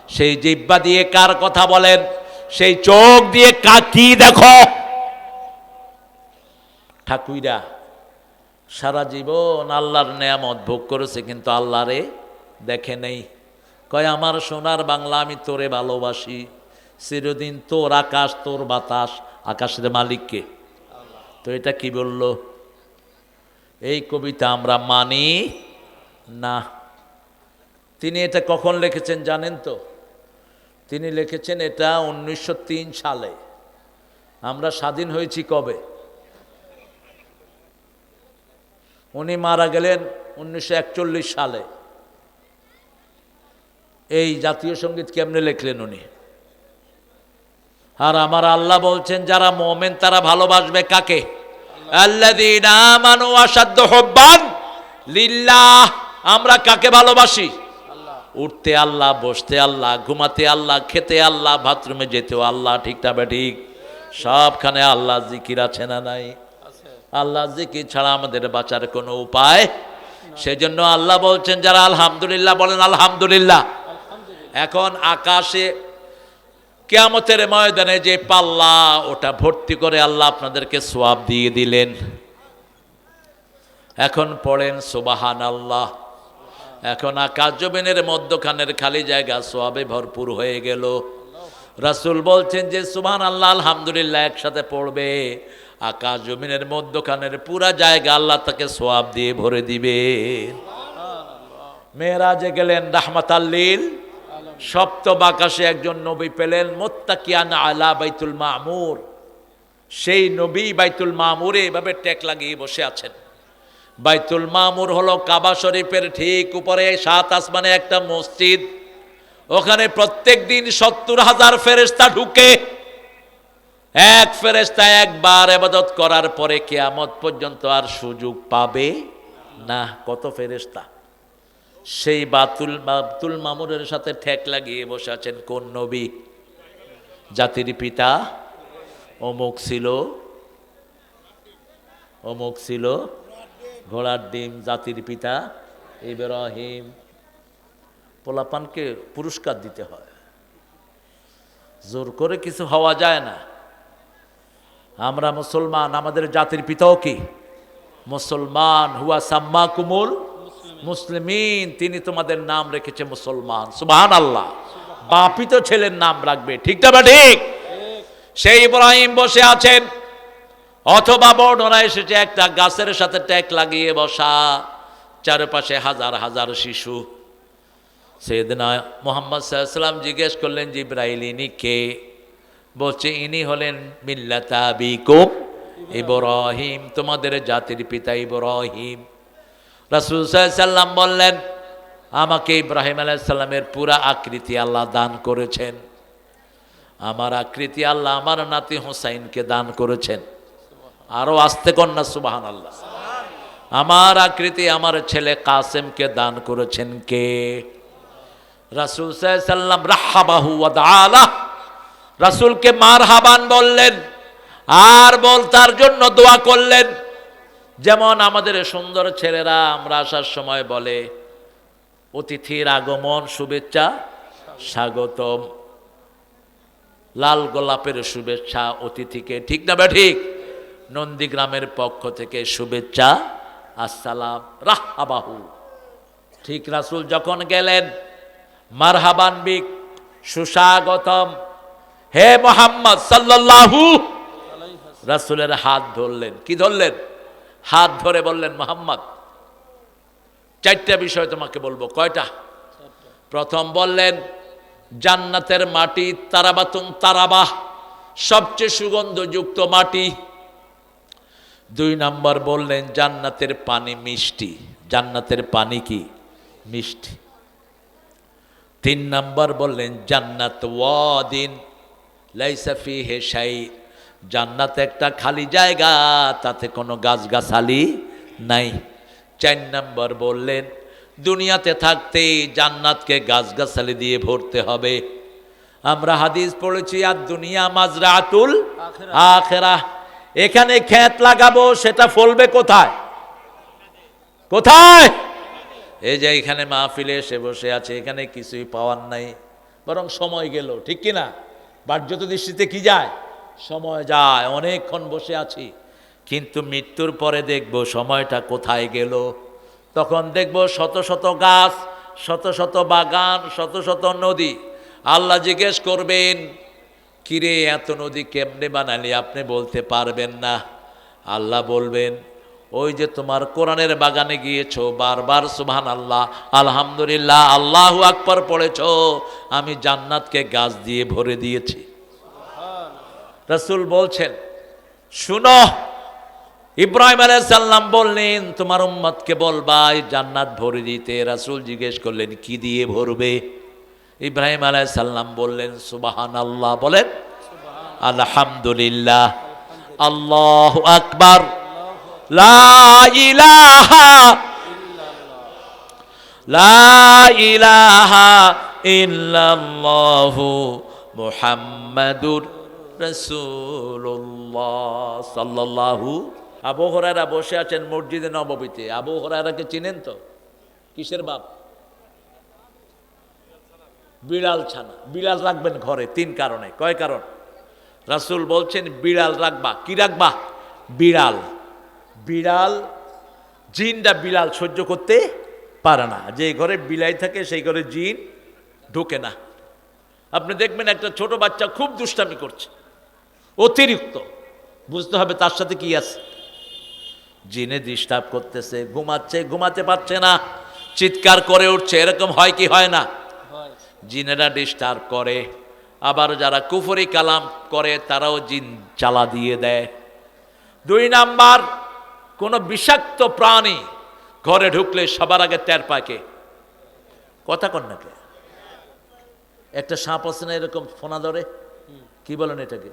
S1: সেই জিহ্বা দিয়ে কার কথা বলেন? সেই চোখ দিয়ে কি দেখো? ঠাকুইরা সারা জীবন আল্লাহর নেয়ামত ভোগ করেছে, কিন্তু আল্লাহরে দেখে নেই। কয় আমার সোনার বাংলা, আমি তোরে ভালোবাসি, চিরদিন তোর আকাশ, তোর বাতাস। আকাশের মালিককে। তো এটা কি বলল? এই কবিতা আমরা মানি না। তিনি এটা কখন লিখেছেন জানেন তো? তিনি লিখেছেন এটা 1903 সালে। আমরা স্বাধীন হয়েছি কবে? উনি মারা গেলেন 1941 সালে। এই জাতীয় সঙ্গীত কেমনে লিখলেন উনি? আর আমার আল্লাহ বলছেন যারা মুমিন তারা ভালোবাসবে কাকে? আল্লাযীনা আমানু আশাদ্দু হুব্বান লিল্লাহ। আমরা কাকে ভালোবাসি? উঠতে আল্লাহ, বসতে আল্লাহ, ঘুমাতে আল্লাহ, খেতে আল্লাহ, বাথরুমে যেতেও আল্লাহ, ঠিকটা বা ঠিক? সবখানে আল্লাহ জিকির আছে না নাই? আল্লাহ জিকির ছাড়া আমাদের বাঁচার কোনো উপায়। সেজন্য আল্লাহ বলছেন যারা আলহামদুলিল্লাহ বলেন আলহামদুলিল্লাহ। এখন আকাশে কিয়ামতের ময়দানে যে পাল্লা, ওটা ভর্তি করে আল্লাহ আপনাদেরকে সওয়াব দিয়ে দিলেন। এখন পড়েন সুবহানাল্লাহ। এখন আকাশ জমিনের মধ্যখানের খালি জায়গা সওয়াবে ভরপুর হয়ে গেল। রাসূল বলছেন যে সুবহানাল্লাহ আলহামদুলিল্লাহ একসাথে পড়বে, আকাশ জমিনের মধ্যখানের পুরা জায়গা আল্লাহ তাকে সওয়াব দিয়ে ভরে দিবে। মেরাজে গেলেন রাহমাতাল লিল। সপ্তম আকাশে একজন নবী পেলেন, মুত্তাকিয়ান আলা বাইতুল মামুর। সেই নবী বাইতুল মামুরে এভাবে টেক লাগিয়ে বসে আছেন। বাইতুল মামুর হলো কাবা শরীফের ঠিক উপরে 7 আসমানে একটা মসজিদ। ওখানে প্রত্যেক দিন 70,000 ফেরেশতা ঢুকে। এক ফেরেশতা একবার ইবাদত করার পরে কিয়ামত পর্যন্ত আর সুযোগ পাবে না। কত ফেরেশতা! সেই বাতুল মামুরের সাথে ঠেক লাগিয়ে বসে আছেন কোন নবী? জাতির পিতা অমুক ছিল, অমুক ছিল, ঘোড়ার ডিম, জাতির পিতা ইব্রাহিম। পোলাপানকে পুরস্কার দিতে হয়, জোর করে কিছু হওয়া যায় না। আমরা মুসলমান, আমাদের জাতির পিতাও কি মুসলমান। হুয়া সাম্মাকুমুল মুসলিমিন, তিনি তোমাদের নাম রেখেছে মুসলমান। সুবহানাল্লাহ। বাপই তো ছেলের নাম রাখবে, ঠিক না বা ঠিক? সেই ইব্রাহিম বসে আছেন, অথবা বর্ণনা এসেছে একটা গাছের সাথে ট্যাক লাগিয়ে বসা, চারপাশে হাজার হাজার শিশু। সাইয়েদনা মুহাম্মদ সাল্লাল্লাহু আলাইহি ওয়াসাল্লাম জিজ্ঞেস করলেন জিবরাইল ইনি কে? বলছে ইনি হলেন মিল্লাতা আবিকুম ইব্রাহিম, তোমাদের জাতির পিতা ইব্রাহিম। রাসূল সাল্লাল্লাহু আলাইহি সাল্লাম বললেন, আমাকে ইব্রাহিম আলাইহিস সালামের পুরা আকৃতি আল্লাহ দান করেছেন, আমার আকৃতি আল্লাহ আমার নাতি হুসাইনকে দান করেছেন। আরো আস্তে কন্যা সুবহানাল্লাহ। আমার আকৃতি আমার ছেলে কাসেমকে দান করেছেন কে? রাসূল সাল্লাল্লাহু আলাইহি সাল্লাম রাহাবাহু ওয়া দাআলা, রাসূলকে মারহাবান বললেন আর তার জন্য দোয়া করলেন। যেমন আমাদের সুন্দর ছেলেরা আমরা আসার সময় বলে অতিথির আগমন শুভেচ্ছা স্বাগতম, লাল গোলাপের শুভেচ্ছা অতিথিকে, ঠিক না ঠিক? নন্দীগ্রামের পক্ষ থেকে শুভেচ্ছা আসসালাম রাহাবাহু। ঠিক রাসূল যখন গেলেন মারহাবান বিক, সুস্বাগতম, হে মুহাম্মদ সাল্লাল্লাহু, রাসূলের হাত ধরলেন। কি ধরলেন? হাত ধরে বললেন, মুহাম্মদ চারটা বিষয় তোমাকে বলবো। কয়টা? প্রথম বললেন জান্নাতের মাটি তারাবাতুন তারাবাহ, সবচেয়ে সুগন্ধযুক্ত মাটি। 2 নম্বর বললেন জান্নাতের পানি মিষ্টি, জান্নাতের পানি কি? মিষ্টি। 3 নম্বর বললেন জান্নাত ওয়াদিন লাইসা ফিহি শাই, জান্নাত একটা খালি জায়গা, তাতে কোনো গাছগাছালি নাই। 4 নম্বর বললেন দুনিয়াতে থাকতে জান্নাতকে গাছগাছালি দিয়ে ভরতে হবে। আমরা হাদিস পড়েছি আর দুনিয়া মাজরাতুল আখিরাহ, এখানে ক্ষেত লাগাবো, সেটা ফলবে কোথায়? কোথায়? এই যে এখানে মাহফিলে এসে বসে আছে, এখানে কিছুই পাওয়ার নাই, বরং সময় গেল, ঠিক কিনা? বাহ্যত দৃষ্টিতে কি যায়? সময় যায়। অনেকক্ষণ বসে আছি, কিন্তু মৃত্যুর পরে দেখব সময়টা কোথায় গেল। তখন দেখব শত শত গাছ, শত শত বাগান, শত শত নদী। আল্লাহ জিজ্ঞেস করবেন, কিরে এত নদী কেমনে বানালি? আপনি বলতে পারবেন না। আল্লাহ বলবেন, ওই যে তোমার কোরআনের বাগানে গিয়েছো, বারবার সুবহানাল্লাহ আলহামদুলিল্লাহ আল্লাহু আকবার পড়েছো, আমি জান্নাতকে গাছ দিয়ে ভরে দিয়েছি। রাসূল বলছেন, শুনো, ইব্রাহিম আলাইহিস সালাম বললেন তোমার উম্মতকে বলবা এই জান্নাত ভরে দিতে। রাসূল জিজ্ঞেস করলেন কি দিয়ে ভরবে? ইব্রাহিম আলাইহিস সালাম বললেন সুবহানাল্লাহ, বলেন আলহামদুলিল্লাহ, আল্লাহু আকবার, লা ইলাহা ইল্লাল্লাহু মুহাম্মাদুর রাসূলুল্লাহ সাল্লাল্লাহু। আবু হুরায়রা বসে আছেন মসজিদে নববীতে। আবু হুরায়রাকে চিনেন তো? কিসের বাপ? বিড়াল ছানা। বিড়াল রাখবেন ঘরে 3 কারণে। কয় কারণ? রাসূল বলছেন বিড়াল রাখবা। কি রাখবা? বিড়াল। বিড়াল, জিনটা বিড়াল সহ্য করতে পারে না। যে ঘরে বিলাই থাকে সেই ঘরে জিন ঢোকে না। আপনি দেখবেন একটা ছোট বাচ্চা খুব দুষ্টামি করছে, অতিরিক্ত, বুঝতে হবে তার সাথে কি আছে। জিনে ডিস্টার্ব করতেছে, ঘুমাচ্ছে, ঘুমাতে পারছে না, চিৎকার করে উঠছে, এরকম হয় কি হয় না? জিনেরা ডিস্টার্ব করে। আবার যারা কুফরি কালাম করে তারাও জিন চালা দিয়ে দেয়। 2 নাম্বার, কোন বিষাক্ত প্রাণী ঘরে ঢুকলে সবার আগে টের পাকে। কথা কন নাকি? একটা সাপ আছে না এরকম ফোনা ধরে, কি বলেন এটাকে?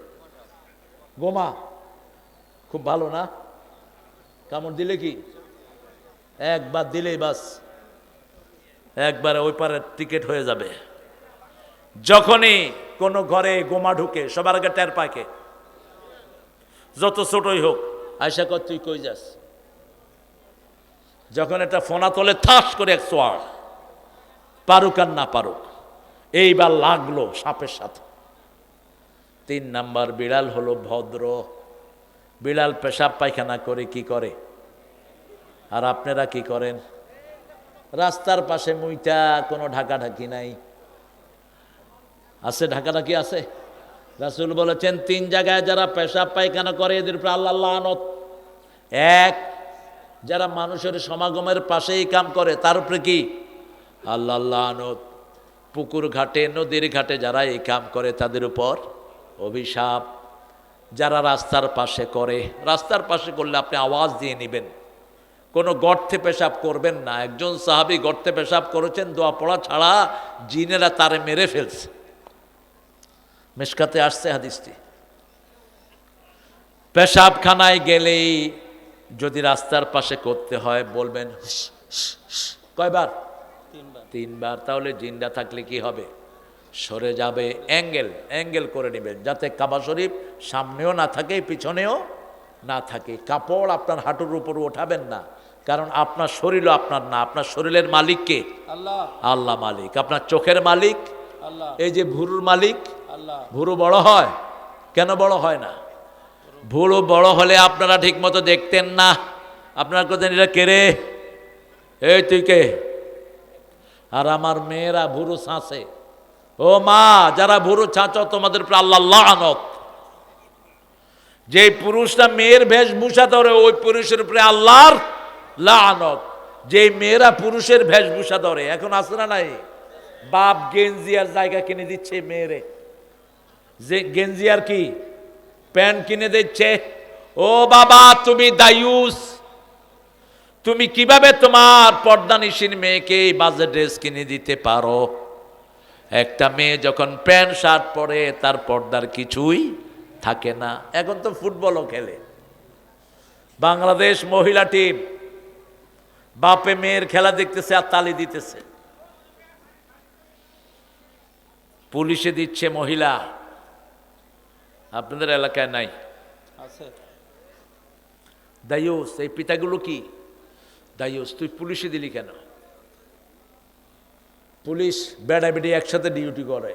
S1: গোমা। খুব ভালো না? কামড় দিলে কি একবার দিলেই বাস, একবারে ওই পারে টিকেট হয়ে যাবে। যখনই কোনো ঘরে গোমা ঢুকে সবার আগে টের পাকে, যত ছোটই হোক। আয়সা কর তুই কই যাস? যখন একটা ফোনা তোলে থাস করে এক সোয়ার, পারুক আর না পারুক, এইবার লাগলো সাপের সাথে। 3 নাম্বার, বিড়াল হলো ভদ্র। বিড়াল পেশাব পায়খানা করে কি করে? আর আপনারা কি করেন? রাস্তার পাশে মুইটা, কোনো ঢাকাঢাকি নাই। আছে ঢাকাঢাকি আছে? রাসূল বলেছেন 3 জায়গায় যারা পেশাব পায়খানা করে এদের উপর আল্লাহর লানত। 1, যারা মানুষের সমাগমের পাশেই কাম করে তার উপরে কি? আল্লাহর লানত। পুকুর ঘাটে, নদীর ঘাটে যারা এই কাম করে তাদের উপর অভিশাপ যারা রাস্তার পাশে করে, রাস্তার পাশে করলে আপনি আওয়াজ দিয়ে নেবেন, কোনো গর্তে পেশাব করবেন না। একজন সাহাবী গর্তে পেশাব করেছেন, দোয়া পড়া ছাড়া জিনেরা তারে মেরে ফেলছে। মিশকাতে আসছে হাদিসটি। পেশাবখানায় গেলেই যদি রাস্তার পাশে করতে হয় বলবেন হুস, হুস, হুস। কয়বার? তিনবার। তাহলে জিন্দা থাকলে কি হবে? সরে যাবে। অ্যাঙ্গেল করে নেবেন, যাতে কাবা শরীফ সামনেও না থাকে পিছনেও না থাকে। কাপড় আপনার হাঁটুর উপর ওঠাবেন না, কারণ আপনার শরীরও আপনার না, আপনার শরীরের মালিক কে? আল্লাহ। আল্লাহ মালিক। আপনার চোখের মালিক আল্লাহ। এই যে ভুরুর মালিক আল্লাহ। ভুরু বড় হয় কেন? বড় হয় না। ভুরু বড় হলে আপনারা ঠিক মতো দেখতেন না। আপনারা কোথায় এটা কে রে? এই তুই কে? আর আমার মেয়েরা ভুরু ছাঁচে। ও মা, যারা ভুরু ছাঁচো তোমাদের উপর আল্লাহ লানত। যে পুরুষরা মেয়ের বেশভূষা ধরে ওই পুরুষের উপরে আল্লাহর লানত। যে মেয়েরা পুরুষের বেশভূষা ধরে, এখন আছে না নাই? বাপ গেঞ্জি আর জায়গা কিনে দিচ্ছে মেয়েরে, যে গেঞ্জি আর কি প্যান্ট কিনে দিচ্ছে। ও বাবা, তুমি দায়ুস, তুমি কিভাবে তোমার পর্দানিসীন মেয়েকে বাজে ড্রেস কিনে দিতে পারো? একটা মেয়ে যখন প্যান্ট শার্ট পরে তার পর্দার কিছুই থাকে না। এখন তো ফুটবলও খেলে। বাংলাদেশ মহিলা টিম বাপে মেয়ের খেলা দেখতেছে আর তালি দিতেছে। পুলিশে দিচ্ছে মহিলা। আপনাদের এলাকায় নাই? আছে। দায়ুস, এই পিতাগুলো কি দায়ুস? তুই পুলিশে দিলি কেন? পুলিশ বেড়া বেড়ি একসাথে ডিউটি করে,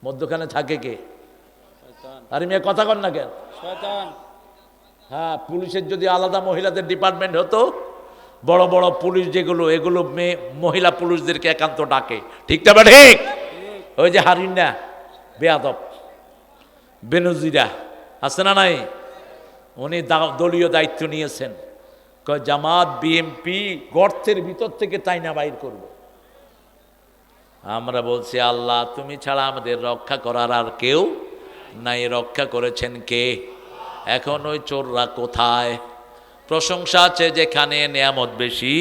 S1: মধ্যখানে থাকে কে? আরে মেয়ে কথা কর না কেন? হ্যাঁ, পুলিশের যদি আলাদা মহিলাদের ডিপার্টমেন্ট হতো, বড় বড় পুলিশ যেগুলো, এগুলো মেয়ে মহিলা পুলিশদেরকে একান্ত ডাকে। ঠিক না বা ঠিক? ওই যে হারিনা বেয়াদব বেনজিরা আছে না নাই? উনি দলীয় দায়িত্ব নিয়েছেন, জামাত বিএমপি গর্তের ভিতর থেকে তাইনা বাইর করব। আমরা বলছি আল্লাহ তুমি ছাড়া আমাদের রক্ষা করার আর কেউ নাই। রক্ষা করেছেন কে? এখন ওই চোররা কোথায়? প্রশংসা আছে যেখানে, নিয়ামত বেশি।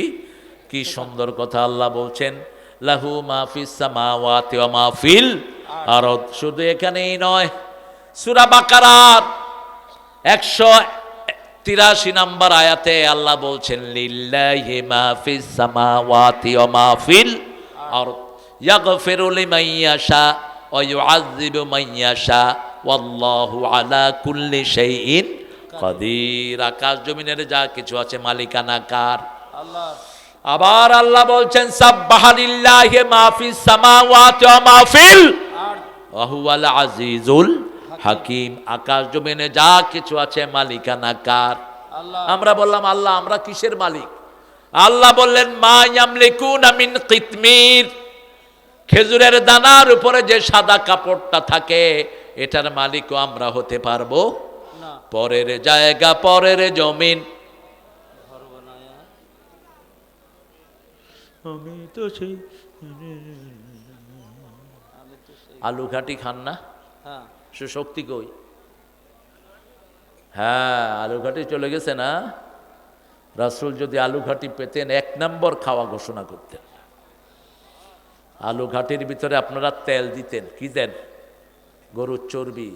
S1: কি সুন্দর কথা আল্লাহ বলছেন, লাহু মাহফিস সামাওয়াতি ওয়া মাহফিল আরদ। শুধু এখানেই নয়, সূরা বাকারার 183 নম্বর আয়াতে আল্লাহ বলছেন লিল্লাহি মাহফিস সামাওয়াতি ওয়া মাহফিল আরদ ইয়াগফিরু লিমান ইয়াশা ওয়া ইউআযযিবু মান ইয়াশা ওয়াল্লাহু আলা কুল্লি শাইইন কাদির। আকাশ জমিনের যা কিছু আছে মালিকানা কার? আল্লাহ। আবার আল্লাহ বলছেন সাব্বাহা লিল্লাহি মা ফিস সামাওয়াতি ওয়া মা ফিল আরদ ওয়া হুয়াল আজিজুল হাকিম। আকাশ জমিনে যা কিছু আছে মালিকানা কার? আল্লাহ। আমরা বললাম আল্লাহ আমরা কিসের মালিক? আল্লাহ বললেন মা ইয়ামলিকুনা মিন কিতমির, খেজুরের দানার উপরে যে সাদা কাপড়টা থাকে এটার মালিকও আমরা হতে পারবো না। পরের জায়গা, পরের জমিন, আমি তো সেই আলু ঘাটি খান না? সে শক্তি কই? হ্যাঁ, আলু ঘাটি চলে গেছে না? রাসূল যদি আলু ঘাটি পেতেন 1 নম্বর খাওয়া ঘোষণা করতেন। আলু ঘাটির ভিতরে আপনারা তেল দিতেন, কি দেন? গরুর চর্বি,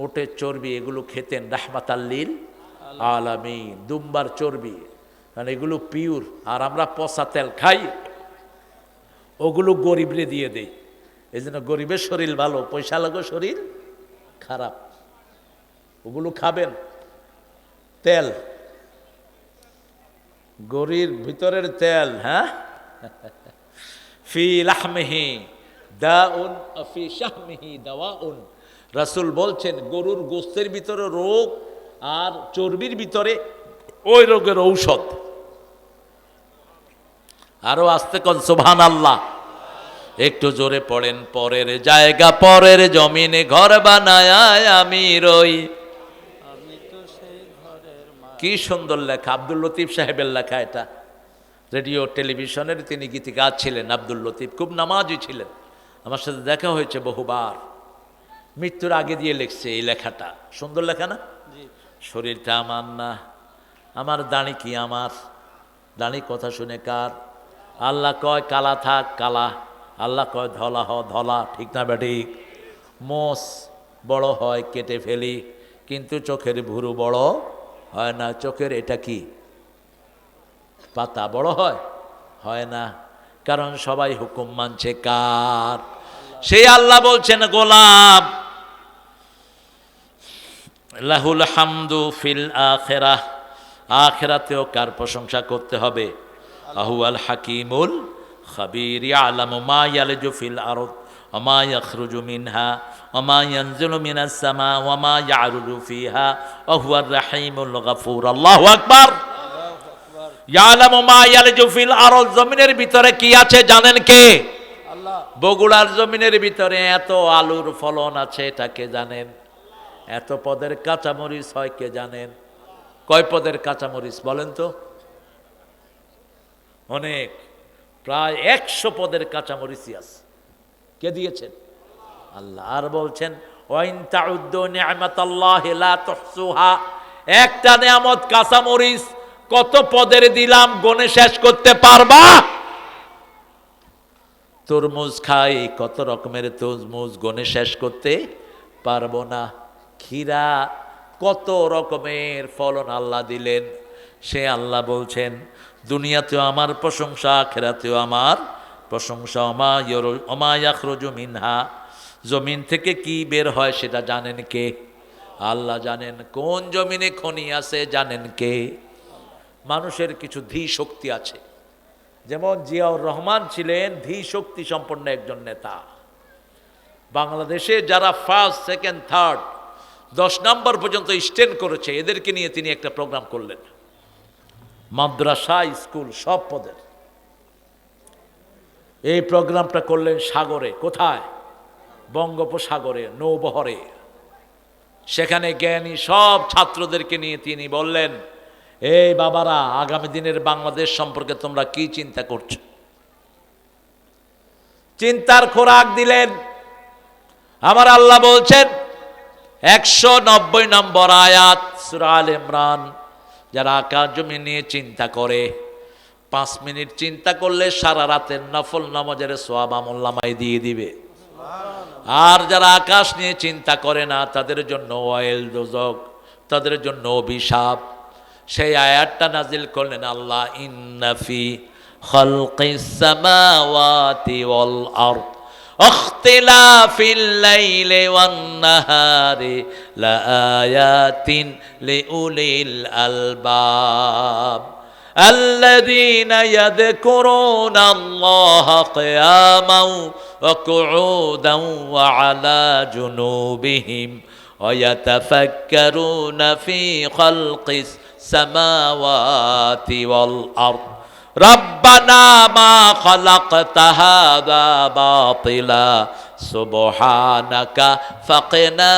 S1: ওটের চর্বি, এগুলো খেতেন রাহমাতাল লিল আলামিন। দুম্বার চর্বি, কারণ এগুলো পিওর। আর আমরা পচা তেল খাই, ওগুলো গরিবরে দিয়ে দেই। এই জন্য গরিবের শরীর ভালো, পয়সা লাগো শরীর খারাপ। ওগুলো খাবেন। তেল, গরির ভিতরের তেল, হ্যাঁ, ফি লাহমিহি দাউন ফি শাহমিহি দাওয়াউন। রাসূল বলছেন গরুর গোশতের ভিতরে রোগ আর চর্বির ভিতরে ওই রোগের ঔষধ। আরো আস্তে কোন সুবহানাল্লাহ। একটু জোরে পড়েন, পরের জায়গা পরের জমিনে ঘর বানায় আমি রই। কি সুন্দর লেখা, আব্দুল লতিফ সাহেবের লেখা এটা। রেডিও টেলিভিশনের তিনি গীতিকার ছিলেন আব্দুল লতিফ, খুব নামাজি ছিলেন। আমার সাথে দেখা হয়েছে বহুবার। মৃত্যুর আগে দিয়ে লিখছে এই লেখাটা। সুন্দর লেখা না? শরীরটা আমার না, আমার দাড়ি কি আমার? দাড়ি কথা শুনে কার? আল্লাহ কয় কালা থাক কালা, আল্লাহ কয় ধলা হ ধলা। ঠিক না বেঠিক? মোষ বড় হয় কেটে ফেলি, কিন্তু চোখের ভুরু বড় হয় না। চোখের এটা কি পাতা বড় হয় না, কারণ সবাই হুকুম মানছে কার? সেই আল্লাহ বলছেন গোলাম লাহুল হামদু ফিল আখিরাহ, আখিরাতেও কার প্রশংসা করতে হবে? আহুয়াল হাকিমুল খাবীর, ইয়ালামু মা ইয়ালজু ফিল আরদ ওয়া মা ইয়াখরুজু মিনহা ওয়া মা ইয়ানজিলু মিনাস সামা ওয়া মা ইয়ারুজু ফিহা ওয়া হুয়ার রাহিমুল গফুর। আল্লাহু আকবার। ইয়ালামু মা ইয়ালজু ফিল আরদ, জমিনের ভিতরে কি আছে জানেন কে? আল্লাহ। বগুড়ার জমিনের ভিতরে এত আলুর ফলন আছে, এটা কে জানেন? এত পদের কাঁচামরিচ হয়, কে জানেন? কয় পদের কাঁচামরিচ বলেন তো? অনেক, প্রায় 100 পদের কাঁচামরিচই আছে। কে দিয়েছেন? আল্লাহ। আর বলছেন ওয়াইন তাউদ্দু নি'মাতাল্লাহি লা তুহসুহা, একটা নিয়ামত কাঁচামরিচ কত পদের দিলাম গনে শেষ করতে পারবা? তরমুজ খাই, কত রকমের তরমুজ গনে শেষ করতে পারবো না। ক্ষীরা, কত রকমের ফলন আল্লাহ দিলেন। সে আল্লাহ বলছেন দুনিয়াতেও আমার প্রশংসা, আখিরাতেও আমার প্রশংসা। ওমা ইয়াখরুজু মিনহা, জমিন থেকে কি বের হয় সেটা জানেন কে? আল্লাহ জানেন। কোন জমিনে খনি আছে জানেন কে? মানুষের কিছু ধী শক্তি আছে, যেমন জিয়াউর রহমান ছিলেন ধী শক্তি সম্পন্ন একজন নেতা। বাংলাদেশে যারা ফার্স্ট, সেকেন্ড, থার্ড, 10 নম্বর পর্যন্ত স্ট্যান্ড করেছে, এদেরকে নিয়ে তিনি একটা প্রোগ্রাম করলেন, মাদ্রাসা, স্কুল, সব পদের। এই প্রোগ্রামটা করলেন সাগরে। কোথায়? বঙ্গোপসাগরে, নৌবহরে। সেখানে জ্ঞানী সব ছাত্রদেরকে নিয়ে তিনি বললেন, এই বাবারা, আগামী দিনের বাংলাদেশ সম্পর্কে তোমরা কি চিন্তা করছো? চিন্তার খোরাক দিলেন। আমার আল্লাহ বলছেন 190 নম্বর আয়াত সূরা আলে ইমরান, যারা আকাশ জমি নিয়ে চিন্তা করে, 5 মিনিট চিন্তা করলে সারা রাতের নফল নামাজের সওয়াব আমলনামায় দিয়ে দিবে। আর যারা আকাশ নিয়ে চিন্তা করে না, তাদের জন্য ওয়াইল দোজক, তাদের জন্য অভিশাপ। সেই আয়াতটা নাজিল করলেন আল্লাহ, ইন্না ফি খালকিস সামাওয়াতি ওয়াল আরদ ইখতিলাফিল লাইলি ওয়ান নাহারি লাআয়াতিন লিউলিল আলবাব الذين يذكرون الله قياما وقعودا وعلى جنوبهم ويتفكرون في خلق السماوات والأرض ربنا ما خلقت هذا باطلا سبحانك فقنا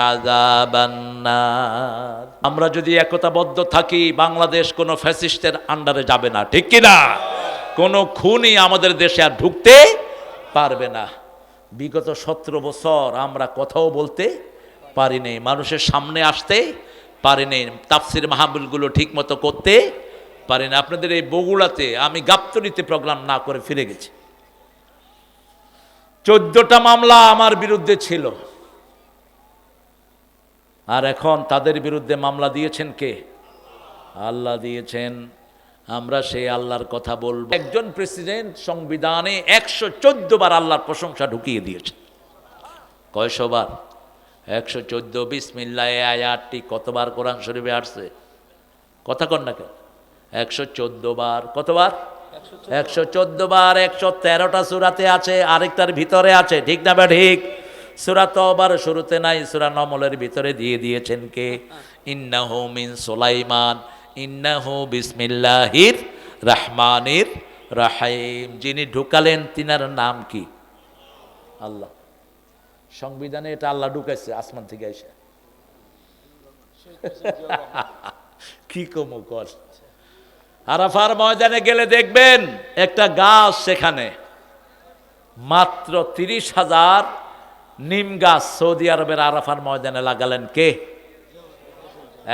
S1: عذاب النار। আমরা যদি একতাবদ্ধ থাকি, বাংলাদেশ কোনো ফ্যাসিস্টের আন্ডারে যাবে না, ঠিক কি না? কোনো খুনি আমাদের দেশে আর ঢুকতে পারবে না। বিগত 17 বছর আমরা কথাও বলতে পারিনি, মানুষের সামনে আসতে পারিনি, তাফসির মাহফিলগুলো ঠিক মতো করতে পারিনি। আপনাদের এই বগুড়াতে আমি গাবতলীতে প্রোগ্রাম না করে ফিরে গেছি। 14টা মামলা আমার বিরুদ্ধে ছিল, আর এখন তাদের বিরুদ্ধে মামলা দিয়েছেন কে? আল্লাহ দিয়েছেন। আমরা সেই আল্লাহর কথা বলবো। একজন প্রেসিডেন্ট সংবিধানে 114 বার আল্লাহর প্রশংসা ঢুকিয়ে দিয়েছে। কয়শো বার? 114। বিসমিল্লাহ আয়াতটি কতবার কোরআন শরীফে আসছে? কথা কন না কেন? 114 বার। কতবার? 114 বার। 113টা সূরাতে আছে, আরেকটার ভিতরে আছে, ঠিক না? ঠিক। সূরা তওবার শুরুতে নাই, সূরা নমলের ভিতরে দিয়ে দিয়েছেন কে? ইন্নাহু মিন সুলাইমান ইন্নাহু বিসমিল্লাহির রহমানির রহিম। যিনি ঢুকালেন তিনার নাম কি? আল্লাহ। সংবিধানে এটা আল্লাহ ঢুকাইছে আসমান থেকে এসে। কি কম কর। আরাফার ময়দানে গেলে দেখবেন একটা গাছ, সেখানে মাত্র 30,000 নিম গাছ সৌদি আরবের আরাফার ময়দানে লাগালেন কে?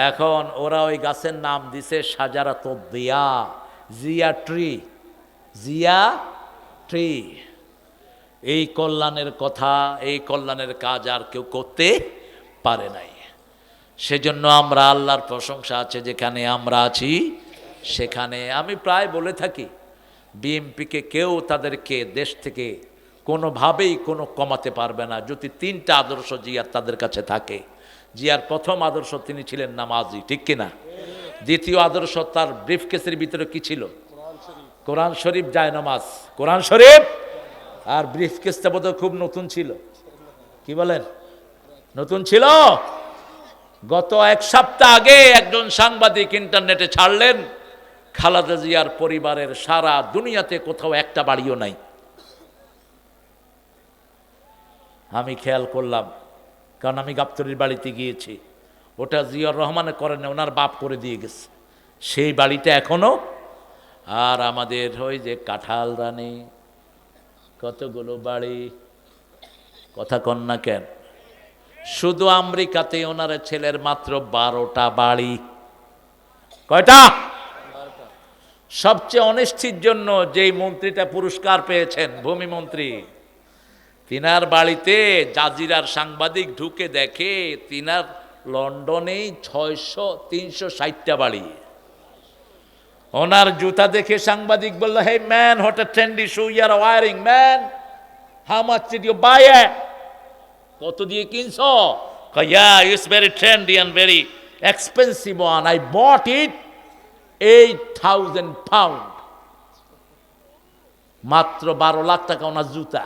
S1: এখন ওরা ওই গাছের নাম দিছে শাজারাতুদ দিয়া, জিয়া ট্রি, জিয়া ট্রি। এই কল্যাণের কথা, এই কল্যাণের কাজ আর কেউ করতে পারে নাই। সেজন্য আমরা আল্লাহর প্রশংসা আছে যেখানে আমরা আছি সেখানে। আমি প্রায় বলে থাকি বিএমপিকে কেউ তাদেরকে দেশ থেকে কোনোভাবেই কোনো কমাতে পারবে না যদি তিনটা আদর্শ জিয়ার তাদের কাছে থাকে। জিয়ার প্রথম আদর্শ তিনি ছিলেন নামাজি, ঠিক কিনা? দ্বিতীয় আদর্শ তার ব্রিফকেসের ভিতরে কি ছিল? কোরআন শরীফ, যায় নামাজ, কোরআন শরীফ। আর ব্রিফকেসটা বোধহয় খুব নতুন ছিল, কি বলেন? নতুন ছিল। গত এক সপ্তাহ আগে একজন সাংবাদিক ইন্টারনেটে ছাড়লেন খালেদা জিয়ার পরিবারের সারা দুনিয়াতে কোথাও একটা বাড়িও নাই। আমি খেয়াল করলাম, কারণ আমি গাবতলীর বাড়িতে গিয়েছি। ওটা জিয়াউর রহমানে করেন, ওনার বাপ করে দিয়ে গেছে সেই বাড়িটা এখনো। আর আমাদের ওই যে কাঁঠাল রানী কতগুলো বাড়ি, কথা কন না কেন? শুধু আমেরিকাতে ওনার ছেলের মাত্র 12টা বাড়ি। কয়টা? সবচেয়ে অনিশ্চিত জন্য যেই মন্ত্রীটা পুরস্কার পেয়েছেন, ভূমি মন্ত্রী, তিনার বাড়িতে জাজিরার সাংবাদিক ঢুকে দেখে তিনার লন্ডনেই 360টা বাড়ি। ওনার জুতা দেখে সাংবাদিক বলল, hey man, what a trendy shoe you are wearing man, how much did you buy it? কত দিয়ে কিনছো? Yeah, it's very trendy and very expensive one. I bought it 8,000 pound. মাত্র 12 লাখ টাকা ওনার জুতা।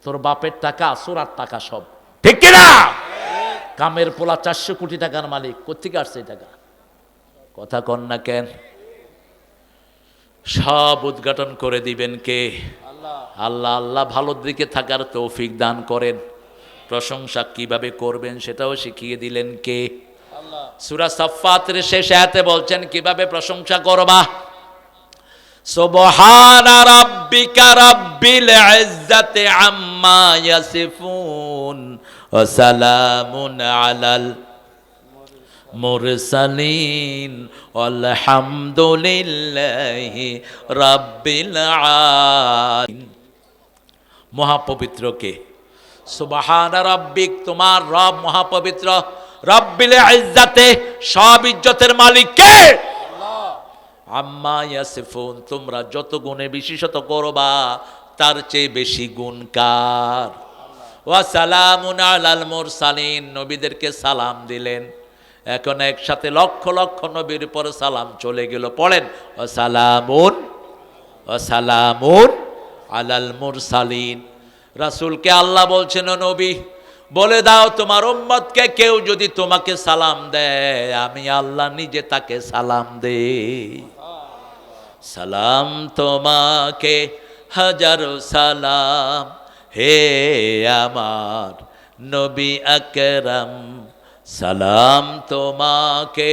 S1: তোর বাপের টাকা, সোরার টাকা সব, ঠিক কিনা? কামের পোলা 400 কোটি টাকার মালিক, কোত্থেকে আসছে এই টাকা? কথা কন না কেন? সব উদ্ঘাটন করে দিবেন কে? আল্লাহ। আল্লাহ ভালোর দিকে থাকার তৌফিক দান করেন। প্রশংসা কিভাবে করবেন সেটাও শিখিয়ে দিলেন কে? সূরা সাফফাতের শেষ আয়াতে বলছেন কিভাবে প্রশংসা করবা। সুবহানা রাব্বিকা রাব্বিল ইজ্জাতি আম্মা ইয়াসিফুন ওয়া সালামুন আলাল মুরসালিন আলহামদুলিল্লাহি রাব্বিল আলামিন। মহাপবিত্র কে? সুবহানা রাব্বিক, তোমার রব মহাপবিত্র। রাব্বিল ইজ্জাতে, সব ইজ্জতের মালিক কে? আল্লাহ। আম্মা ইয়াসিফুন, তোমরা যত গুণে বিশেষত করবা তার চেয়ে বেশি গুণ কার? ওয়া সালামুন আলাল মুরসালিন, নবীদেরকে সালাম দিলেন। এখন একসাথে লক্ষ লক্ষ নবীর উপর সালাম চলে গেল। পড়েন, ওয়া সালামুন আলাল মুরসালিন। রাসূলকে আল্লাহ বলছেন, ও নবী বলে দাও তোমার উম্মতকে কেউ যদি তোমাকে সালাম দেয় আমি আল্লাহ নিজে তাকে সালাম দেই। সালাম তোমাকে হাজারো সালাম হে আমার নবী আকরাম, সালাম তোমাকে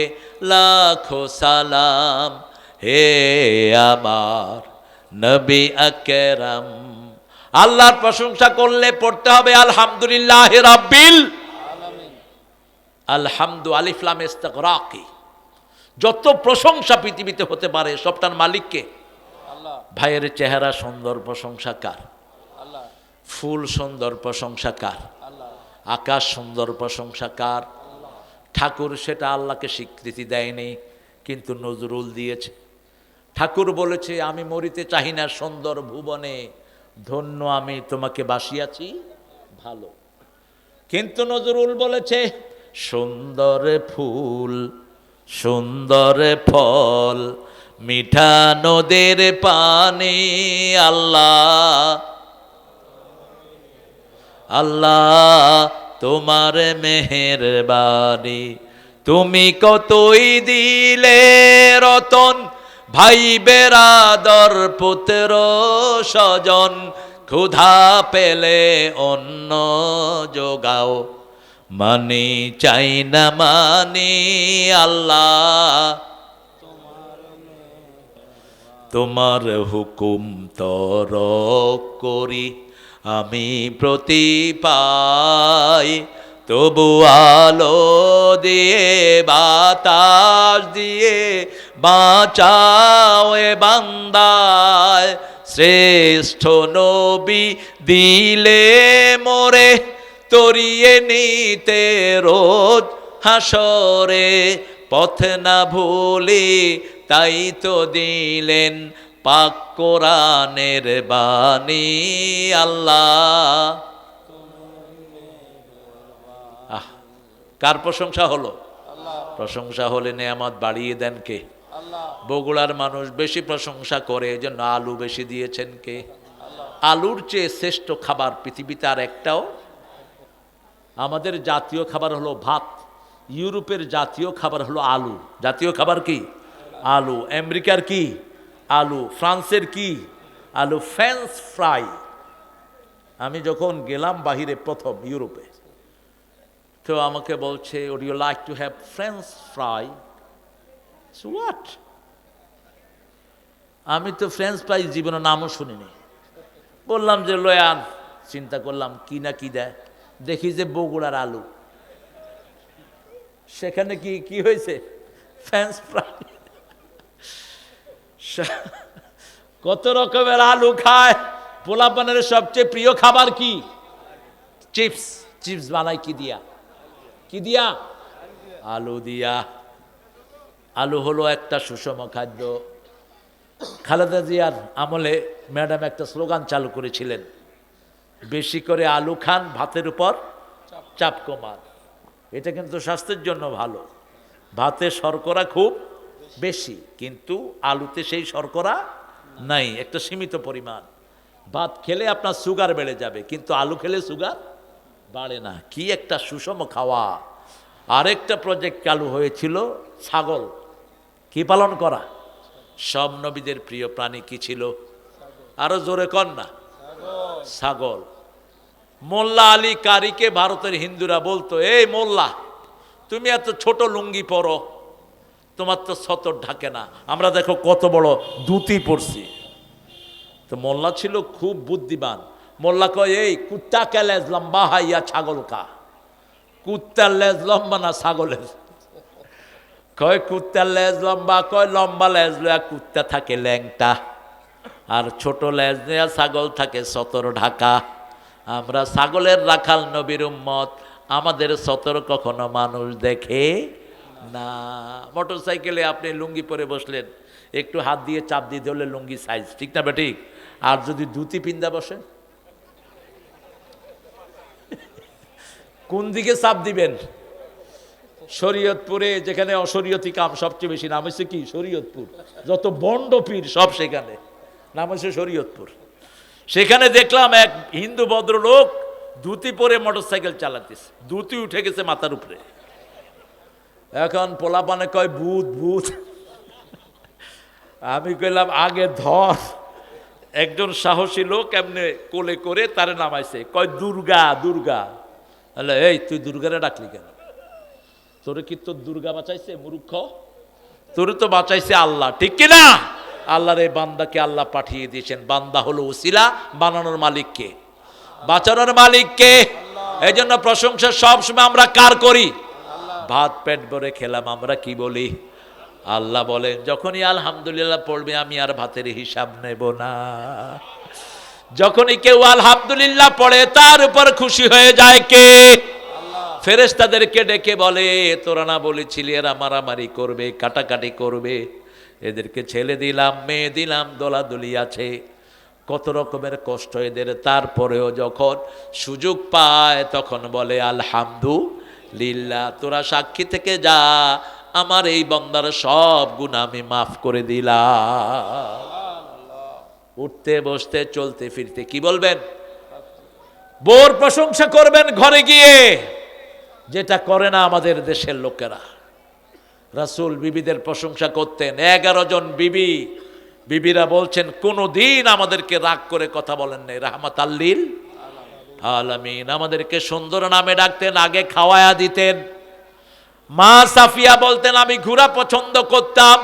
S1: লাখো সালাম হে আমার নবী আকরাম। আল্লাহর প্রশংসা করলে পড়তে হবে আলহামদুলিল্লাহি রাব্বিল আলামিন। আলহামদু আলিফ লাম ইস্তিগরাকি। যত প্রশংসা পৃথিবীতে হতে পারে সবটার মালিক কে? আল্লাহ। ভাইয়ের চেহারা সুন্দর, প্রশংসা কার? আল্লাহ। ফুল সুন্দর, প্রশংসা কার? আল্লাহ। আকাশ সুন্দর, প্রশংসা কার? আল্লাহ। ঠাকুর সেটা আল্লাহকে স্বীকৃতি দেয়নি, কিন্তু নজরুল দিয়েছে। ঠাকুর বলেছে আমি মরিতে চাহি না সুন্দর ভুবনে, ধন্য আমি তোমাকে বাসিয়াছি ভালো। কিন্তু নজরুল বলেছে সুন্দর ফুল সুন্দর ফল মিঠা নদের পানি, আল্লাহ আল্লাহ তোমার মেহেরবানি। তুমি কতই দিলে রতন ভাই বেরাদর পুত্র স্বজন, ক্ষুধা পেলে অন্ন যোগাও মানি চাই না মানি, আল্লাহ তোমার হুকুম তরক করি আমি প্রতি পাই, তবু আলো দিয়ে বাতাস দিয়ে বাঁচাও এ বান্দায়, শ্রেষ্ঠ নবী দিলে মোরে তরিয়ে নিতে রোজ হাসরে, পথ না ভুলি তাই তো দিলেন পাক কোরআনের বাণী আল্লাহ। কার প্রশংসা হলো? প্রশংসা হলে নেয়ামত বাড়িয়ে দেন কে? বগুড়ার মানুষ বেশি প্রশংসা করে, এজন্য আলু বেশি দিয়েছেন কে? আলুর চেয়ে শ্রেষ্ঠ খাবার পৃথিবীতে আর একটাও। আমাদের জাতীয় খাবার হলো ভাত, ইউরোপের জাতীয় খাবার হলো আলু। জাতীয় খাবার কি? আলু। আমেরিকার কি? আলু। ফ্রান্সের কি? আলু। French fry. আমি যখন গেলাম বাহিরে প্রথম ইউরোপে, তো আমাকে বলছে, would you like to have French fry? So what? আমি তো ফ্রেঞ্চ ফ্রাই জীবনে নামও শুনিনি। বললাম যে লয়ান, চিন্তা করলাম কি না কি দেয়, দেখি যে বগুড়ার আলু। সেখানে কি কি হয়েছে? French fry. কত রকমের আলু খায়। পোলাপানের সবচেয়ে প্রিয় খাবার কি? চিপস। চিপস বানায় কি দিয়া? কি দিয়া? আলু দিয়া। আলু হলো একটা সুষম খাদ্য। খালেদা জিয়ার আমলে ম্যাডাম একটা স্লোগান চালু করেছিলেন, বেশি করে আলু খান, ভাতের উপর চাপ কমান। এটা কিন্তু স্বাস্থ্যের জন্য ভালো। ভাতে শর্করা খুব বেশি, কিন্তু আলুতে সেই শর্করা নাই, একটা সীমিত পরিমাণ। ভাত খেলে আপনার সুগার বেড়ে যাবে, কিন্তু আলু খেলে সুগার বাড়ে না। কি একটা সুষম খাওয়া। আরেকটা প্রজেক্ট চালু হয়েছিল, ছাগল। কি পালন করা? সব নবীদের প্রিয় প্রাণী কি ছিল? আরো জোরে কর না। ছাগল। মোল্লা আলী কারিকে ভারতের হিন্দুরা বলতো, এই মোল্লা, তুমি এত ছোট লুঙ্গি পরো, তোমার তো সতর ঢাকে না, আমরা দেখো কত বড় ধুতি পরছি। তো মোল্লা ছিল খুব বুদ্ধিমান। মোল্লা কয়, এই কুত্তা কে লেজ লম্বা হাইয়া ছাগল কা? কুত্তার লেজ লম্বা না ছাগলের? কয় কুত্তার লেজ লম্বা। কয় লম্বা লেজ লয়া কুত্তা থাকে ল্যাংটা, আর ছোট লেজ নেয়া ছাগল থাকে সতর ঢাকা। আমরা ছাগলের রাখাল নবীর উম্মত, আমাদের সতর কখনো মানুষ দেখে না। মোটর সাইকেলে আপনি লুঙ্গি পরে বসলেন, একটু হাত দিয়ে চাপ দিয়ে ধরলে লুঙ্গি সাইজ, ঠিক না বেঠিক? আর যদি ধুতি পিন্দা বসেন, কোন দিকে চাপ দিবেন? শরীয়তপুরে, যেখানে অশরীয়তি কাম সবচেয়ে বেশি, নাম হচ্ছে কি? শরীয়তপুর। যত বন্ড পীর সব সেখানে, নাম হচ্ছে শরীয়তপুর। সেখানে দেখলাম এক হিন্দু ভদ্রলোক ধুতি পরে মোটরসাইকেল চালাতেছে, ধুতি উঠে গেছে মাথার উপরে। এখন পোলাপানে কয় ভূত ভূত। আমি কইলাম আগে ধর। একজন সাহসী লোক এমনি কোলে করে তারে নামাইছে, কয় দুর্গা দুর্গা। তাহলে এই তুই দুর্গারে ডাকলি কেন? তোরে কি তোর দুর্গা বাঁচাইছে মূর্খ? তোরে তো বাঁচাইছে আল্লাহ, ঠিক কিনা? আল্লাহর এই বান্দাকে আল্লাহ পাঠিয়ে দিয়েছেন। বান্দা হলো উসিলা, বানানোর মালিককে, বাঁচানোর মালিককে। এই জন্য প্রশংসা সবসময় আমরা কার করি? ভাত পেট ভরে খেলাম, আমরা কি বলি? আল্লাহ বলেন, যখনই আলহামদুলিল্লাহ পড়বে আমি আর ভাতের হিসাব নেব না। যখনই কেউ আলহামদুলিল্লাহ পড়ে তার উপর খুশি হয়ে যায় কে? ফেরেশতাদেরকে ডেকে বলে, তোরা না বলেছিলি এরা মারামারি করবে, কাটাকাটি করবে, এদেরকে ছেলে দিলাম, মেয়ে দিলাম, দোলাদুলি আছে, কত রকমের কষ্ট এদের, তারপরেও যখন সুযোগ পায় তখন বলে আলহামদুলিল্লাহ। তোরা সাক্ষী থেকে যা, আমার এই বান্দার সব গুনাহ আমি মাফ করে দিলাম। উঠতে বসতে চলতে ফিরতে কি বলবেন? বোর প্রশংসা করবেন ঘরে গিয়ে, যেটা করে না আমাদের দেশের লোকেরা। রাসূল বিবিদের প্রশংসা করতেন। 11 জন বিবি, বিবিরা বলছেন কোনদিন আমাদেরকে রাগ করে কথা বলেন নাই, রাহমাতাল লিল আলামিন। আমাদেরকে সুন্দর নামে ডাকতেন, আগে খাওয়ায়া দিতেন। মা সাফিয়া বলতেন, আমি ঘোড়া পছন্দ করতাম,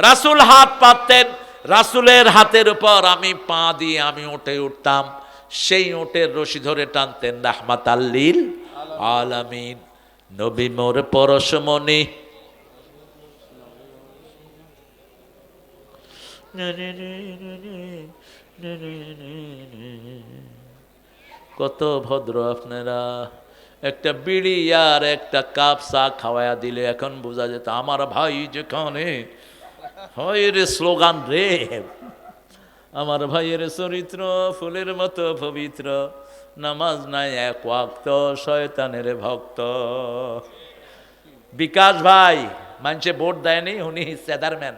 S1: রাসূল হাত পাততেন, রাসূলের হাতের উপর আমি পা দিয়ে আমি উঠে উঠতাম, সেই উটের রশি ধরে টানতেন রাহমাতাল লিল আলামিন। নবী মোর পরশমণি, কত ভদ্র আপনারা। একটা বিড়ি আর একটা কাপ চা খাওয়ায়া দিলে এখন বোঝা যেত আমার ভাই যেখানে হয় রে, স্লোগান রে, আমার ভাইয়ের চরিত্র ফুলের মতো পবিত্র, নামাজ নাই এক ওয়াক্ত, শয়তানের ভক্ত। বিকাশ ভাই মানুষে ভোট দেয়নি, উনি চেয়ারম্যান।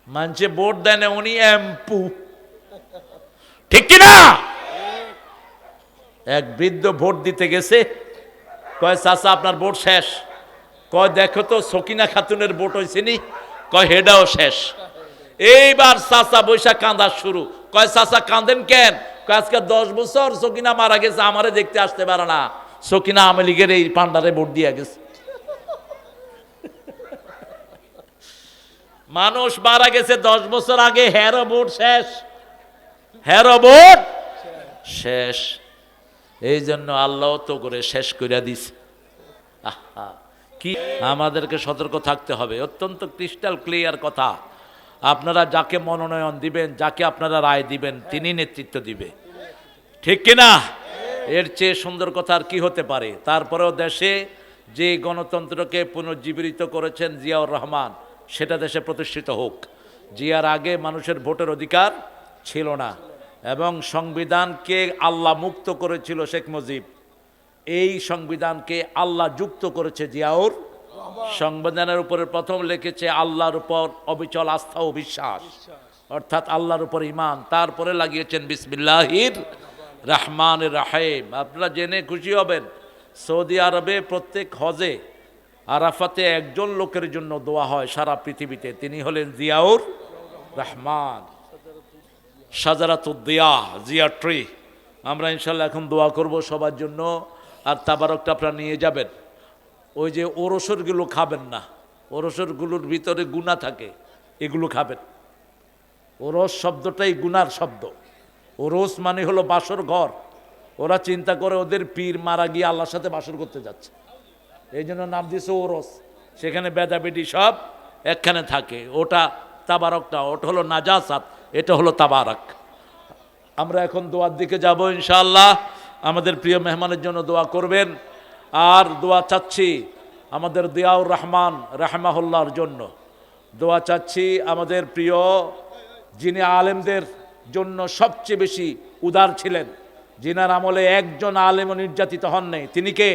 S1: মানুষে ভোট দেয় না, উনি এমপু। ঠিক কিনা? এক বৃদ্ধ ভোট দিতে গেছে, কয় চাচা আপনার ভোট শেষ। কয় দেখো তো সকিনা খাতুনের ভোট হয়েছে নি? কয় হেডাও শেষ। এইবার চাচা বৈশাখ কাঁদা শুরু। কয় চাচা কাঁদেন কেন? কয় আজকে 10 বছর সকিনা মারা গেছে, আমারে দেখতে আসতে পারে না। সকিনা আওয়ামী লীগের এই পান্ডারে ভোট দিয়ে গেছে। মানুষ মারা গেছে 10 বছর আগে, হেরো ভোট শেষ, হেরো ভোট শেষ। এই জন্য আল্লাহ তো করে শেষ করে দিছে। কি আমাদেরকে সতর্ক থাকতে হবে, অত্যন্ত ক্রিস্টাল ক্লিয়ার কথা। আপনারা যাকে মনোনয়ন দিবেন, যাকে আপনারা রায় দিবেন, তিনি নেতৃত্ব দিবে। ঠিক কিনা? এর চেয়ে সুন্দর কথা আর কি হতে পারে? তারপরেও দেশে যে গণতন্ত্রকে পুনর্জীবিত করেছেন জিয়াউর রহমান, সেটা দেশে প্রতিষ্ঠিত হোক। জিয়ার আগে মানুষের ভোটের অধিকার ছিল না, এবং সংবিধানকে আল্লাহ মুক্ত করেছিল শেখ মুজিব, এই সংবিধানকে আল্লাহ যুক্ত করেছে জিয়াউর। সংবিধানের উপরে প্রথম লিখেছে আল্লাহর উপর অবিচল আস্থা ও বিশ্বাস, অর্থাৎ আল্লাহর উপর ঈমান। তারপরে লাগিয়েছেন বিসমিল্লাহির রহমানির রহিম। আপনারা জেনে খুশি হবেন, সৌদি আরবে প্রত্যেক হজে আরাফাতে একজন লোকের জন্য দোয়া হয় সারা পৃথিবীতে, তিনি হলেন জিয়াউর রহমান, শাজারাতুদ্দিয়া, জিয়া ট্রি। আমরা ইনশাল্লাহ এখন দোয়া করব সবার জন্য। আর তাবারকটা আপনারা নিয়ে যাবেন। ওই যে ওরসরগুলো খাবেন না, ওরসরগুলোর ভিতরে গুনাহ থাকে, এগুলো খাবেন। ওরস শব্দটাই গুনার শব্দ। ওরস মানে হলো বাসর ঘর। ওরা চিন্তা করে ওদের পীর মারা গিয়ে আল্লাহর সাথে বাসর করতে যাচ্ছে, এই জন্য নাম দিয়েছে ওরস। সেখানে বেদাবেদি সব একখানে থাকে। ওটা তাবারকটা, ওটা হলো নাজাসাত, এটা হলো তাবারক। আমরা এখন দোয়ার দিকে যাব ইনশাআল্লাহ। আমাদের প্রিয় মেহমানের জন্য দোয়া করবেন। আর দোয়া চাচ্ছি আমাদের জিয়াউর রহমান রাহমাহুল্লাহর জন্য, দোয়া চাচ্ছি আমাদের প্রিয় যিনি আলেমদের জন্য সবচেয়ে বেশি উদার ছিলেন, যিনার আমলে একজন আলেমও নির্যাতিত হন নাই। তিনি কে?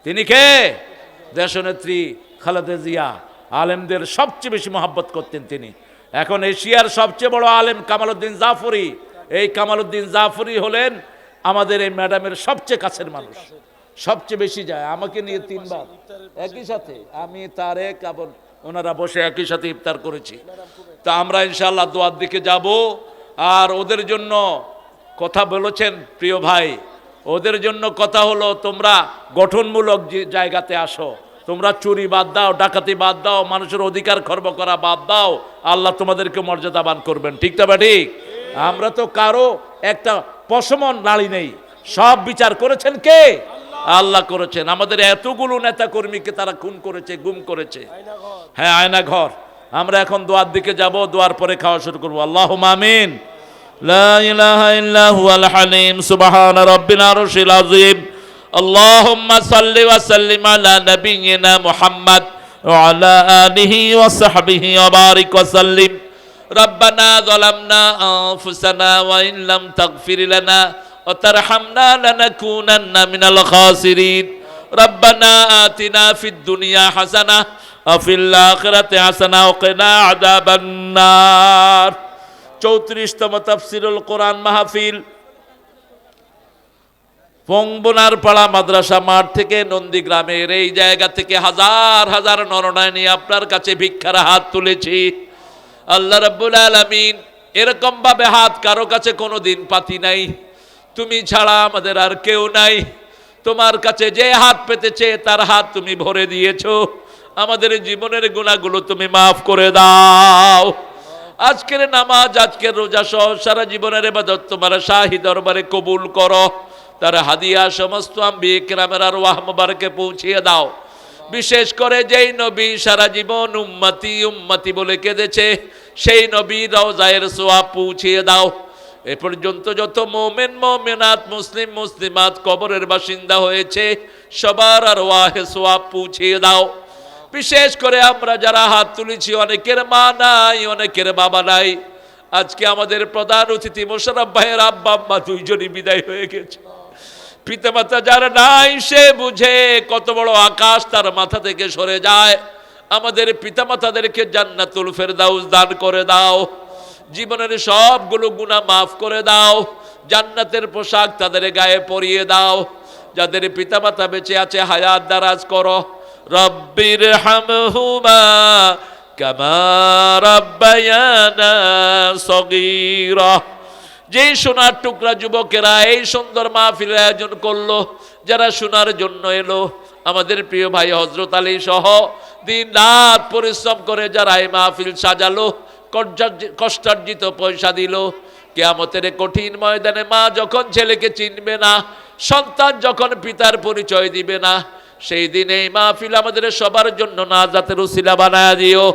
S1: তিনি কে? দেশনেত্রী খালেদা জিয়া। আলেমদের সবচেয়ে বেশি মহব্বত করতেন তিনি। এখন এশিয়ার সবচেয়ে বড় আলেম কামালউদ্দিন জাফরি, এই কামালউদ্দিন জাফরি হলেন আমাদের এই ম্যাডামের সবচেয়ে কাছের মানুষ, সবচেয়ে বেশি যায়। আমাকে নিয়ে 3 বার একই সাথে, আমি তারেক আবার ওনারা বসে একই সাথে ইফতার করেছি। তা আমরা ইনশাআল্লাহ দোয়ার দিকে যাব। আর ওদের জন্য কথা বলেছেন প্রিয় ভাই, ওদের জন্য কথা হলো তোমরা গঠনমূলক জায়গাতে আসো, তোমরা চুরি বাদ দাও, ডাকাতি বাদ দাও, মানুষের অধিকার খর্ব করা বাদ দাও, আল্লাহ তোমাদেরকে মর্যাদাবান করবেন। ঠিক না ঠিক? আমরা তো কারো একটা পশমন নাড়ি নেই, সব বিচার করেছেন কে? আল্লাহ করেছেন। আমাদের এতগুলো নেতা কর্মীকে তারা খুন করেছে, গুম করেছে। হ্যাঁ, আয়না ঘর। আমরা এখন দোয়ার দিকে যাব, দোয়ার পরে খাওয়া শুরু করবো। আল্লাহুম্মা আমিন। লা ইলাহা ইল্লা হুয়াল হালিম সুবহানা রাব্বিল আরশিল আযীম। আল্লাহুম্মা সাল্লি ওয়া সাল্লিম আলা নাবিয়িনা মুহাম্মদ ওয়া আলা আলিহি ওয়া সাহবিহি ওয়া বারিক ওয়া সাল্লিম। রব্বানা যালামনা আনফুসানা ওয়া ইন লাম তাগফির লানা ওয়া তারহামনা লানাকুনান্না মিনাল খাসিরিন। রব্বানা আতিনা ফিদ দুনিয়া হাসানাহ ওয়া ফিল আখিরাতি হাসানাহ ওয়া কিনা আযাবান নার। 34তম তাফসীরুল কোরআন মাহফিল পংবনার পাড়া মাদ্রাসা মাঠ থেকে নন্দীগ্রামের এই জায়গা থেকে হাজার হাজার নরনারী নিয়ে আপনার কাছে ভিক্ষার হাত তুলেছি। আল্লাহ রাব্বুল আলামিন, এরকম ভাবে হাত কারো কাছে কোনোদিন পাতি নাই, তুমি ছাড়া আমাদের আর কেউ নাই। তোমার কাছে যে হাত পেতেছে তার হাত তুমি ভরে দিয়েছো। আমাদের জীবনের গুনাহগুলো তুমি মাফ করে দাও। আজকের নামাজ, আজকের রোজা সহ সারা জীবনের ইবাদত তোমার শাহী দরবারে কবুল করো। তার হাদিয়া সমস্ত আম্বিয়ে কিরামের আরওয়াহ মুবারকে পৌঁছিয়ে দাও। বিশেষ করে যেই নবী সারা জীবন উম্মতি উম্মতি বলে কেঁদেছে, সেই নবীর রওজায়ের সোয়াব পৌঁছিয়ে দাও। এ পর্যন্ত যত মোমেন মোমেনাত মুসলিম মুসলিমাত কবরের বাসিন্দা হয়েছে, সবার আরওয়াহে সোয়াব পৌঁছিয়ে দাও। বিশেষ করে আমরা যারা হাত তুলেছি, অনেকের মা নাই, অনেকের বাবা নাই। আজকে আমাদের প্রধান অতিথি মোশাররফ ভাইয়ের আব্বা আম্মা দুইজনই বিদায় হয়ে গেছে। পিতামাতা যারা নাই, সে বুঝে কত বড় আকাশ তার মাথা থেকে সরে যায়। আমাদের পিতামাতাদেরকে জান্নাতুল ফেরদাউস দান করে দাও। জীবনের সবগুলো গুনাহ মাফ করে দাও। জান্নাতের পোশাক তাদের গায়ে পরিয়ে দাও। যাদের পিতামাতা বেঁচে আছে, হায়াত দারাজ করো। রব্বির হামহুমা কামা রাব্বায়ানা সগীরা। যেই সোনার টুকরা যুবকেরা এই সুন্দর মাহফিলের আয়োজন করলো, যারা শোনার জন্য এলো, আমাদের প্রিয় ভাই হযরত আলী সহ দিন রাত পরিশ্রম করে যারা এই মাহফিল সাজালো, কষ্টার্জিত পয়সা দিল, কিয়ামতের কঠিন ময়দানে মা যখন ছেলেকে চিনবে না, সন্তান যখন পিতার পরিচয় দিবে না, সেই দিন এই মাহফিল আমাদের সবার জন্য নাজাতের উসিলা বানায় দিও।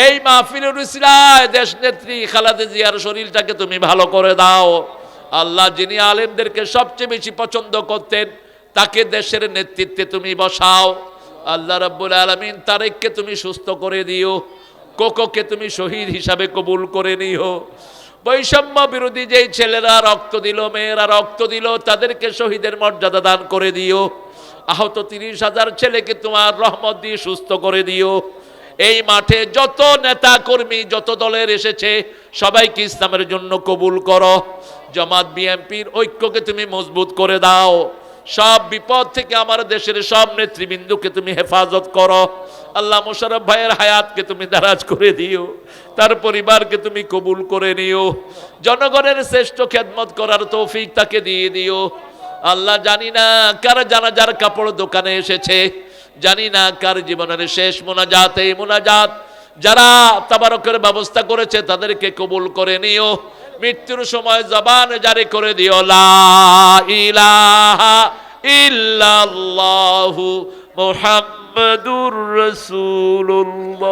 S1: এই মাহফিলের উসিলায় দেশ নেত্রী খালেদা জিয়ার শরীরটাকে তুমি ভালো করে দাও। আল্লাহ, যিনি আলেমদেরকে সবচেয়ে বেশি পছন্দ করতেন, তাকে দেশের নেতৃত্বে তুমি বসাও। আল্লাহ রাব্বুল আলামিন তারেককে তুমি সুস্থ করে দিও। কোকোকে তুমি শহীদ হিসাবে কবুল করে নিও। বৈষম্য বিরোধী যেই ছেলেরা রক্ত দিল, মেয়েরা রক্ত দিল, তাদেরকে শহীদের মর্যাদা দান করে দিও। আহত 30,000 ছেলেকে তোমার রহমত দিয়ে সুস্থ করে দিও। এই মাঠে যত নেতা কর্মী, যত দলের এসেছে, সবাইকে ইসলামের জন্য কবুল করো। জামাত বিএনপির ঐক্যকে তুমি মজবুত করে দাও। সব বিপদ থেকে আমার দেশের সব নেতৃবৃন্দকে তুমি হেফাজত করো। আল্লাহ, মোশাররফ ভাইয়ের হায়াতকে তুমি দারাজ করে দিও, তার পরিবারকে তুমি কবুল করে নিও। জনগণের শ্রেষ্ঠ খেদমত করার তৌফিক তাকে দিয়ে দিও। আল্লাহ, জানি না কার জানাজার কাপড় দোকানে এসেছে, জানি না কার জীবনের শেষ মোনাজাত। এই মোনাজাত যারা তাবারকের ব্যবস্থা করেছে, তাদেরকে কবুল করে নিও। মৃত্যুর সময় জবান জারি করে দিও, লা ইলাহা ইল্লাল্লাহু মুহাম্মাদুর রাসূলুল্লাহ।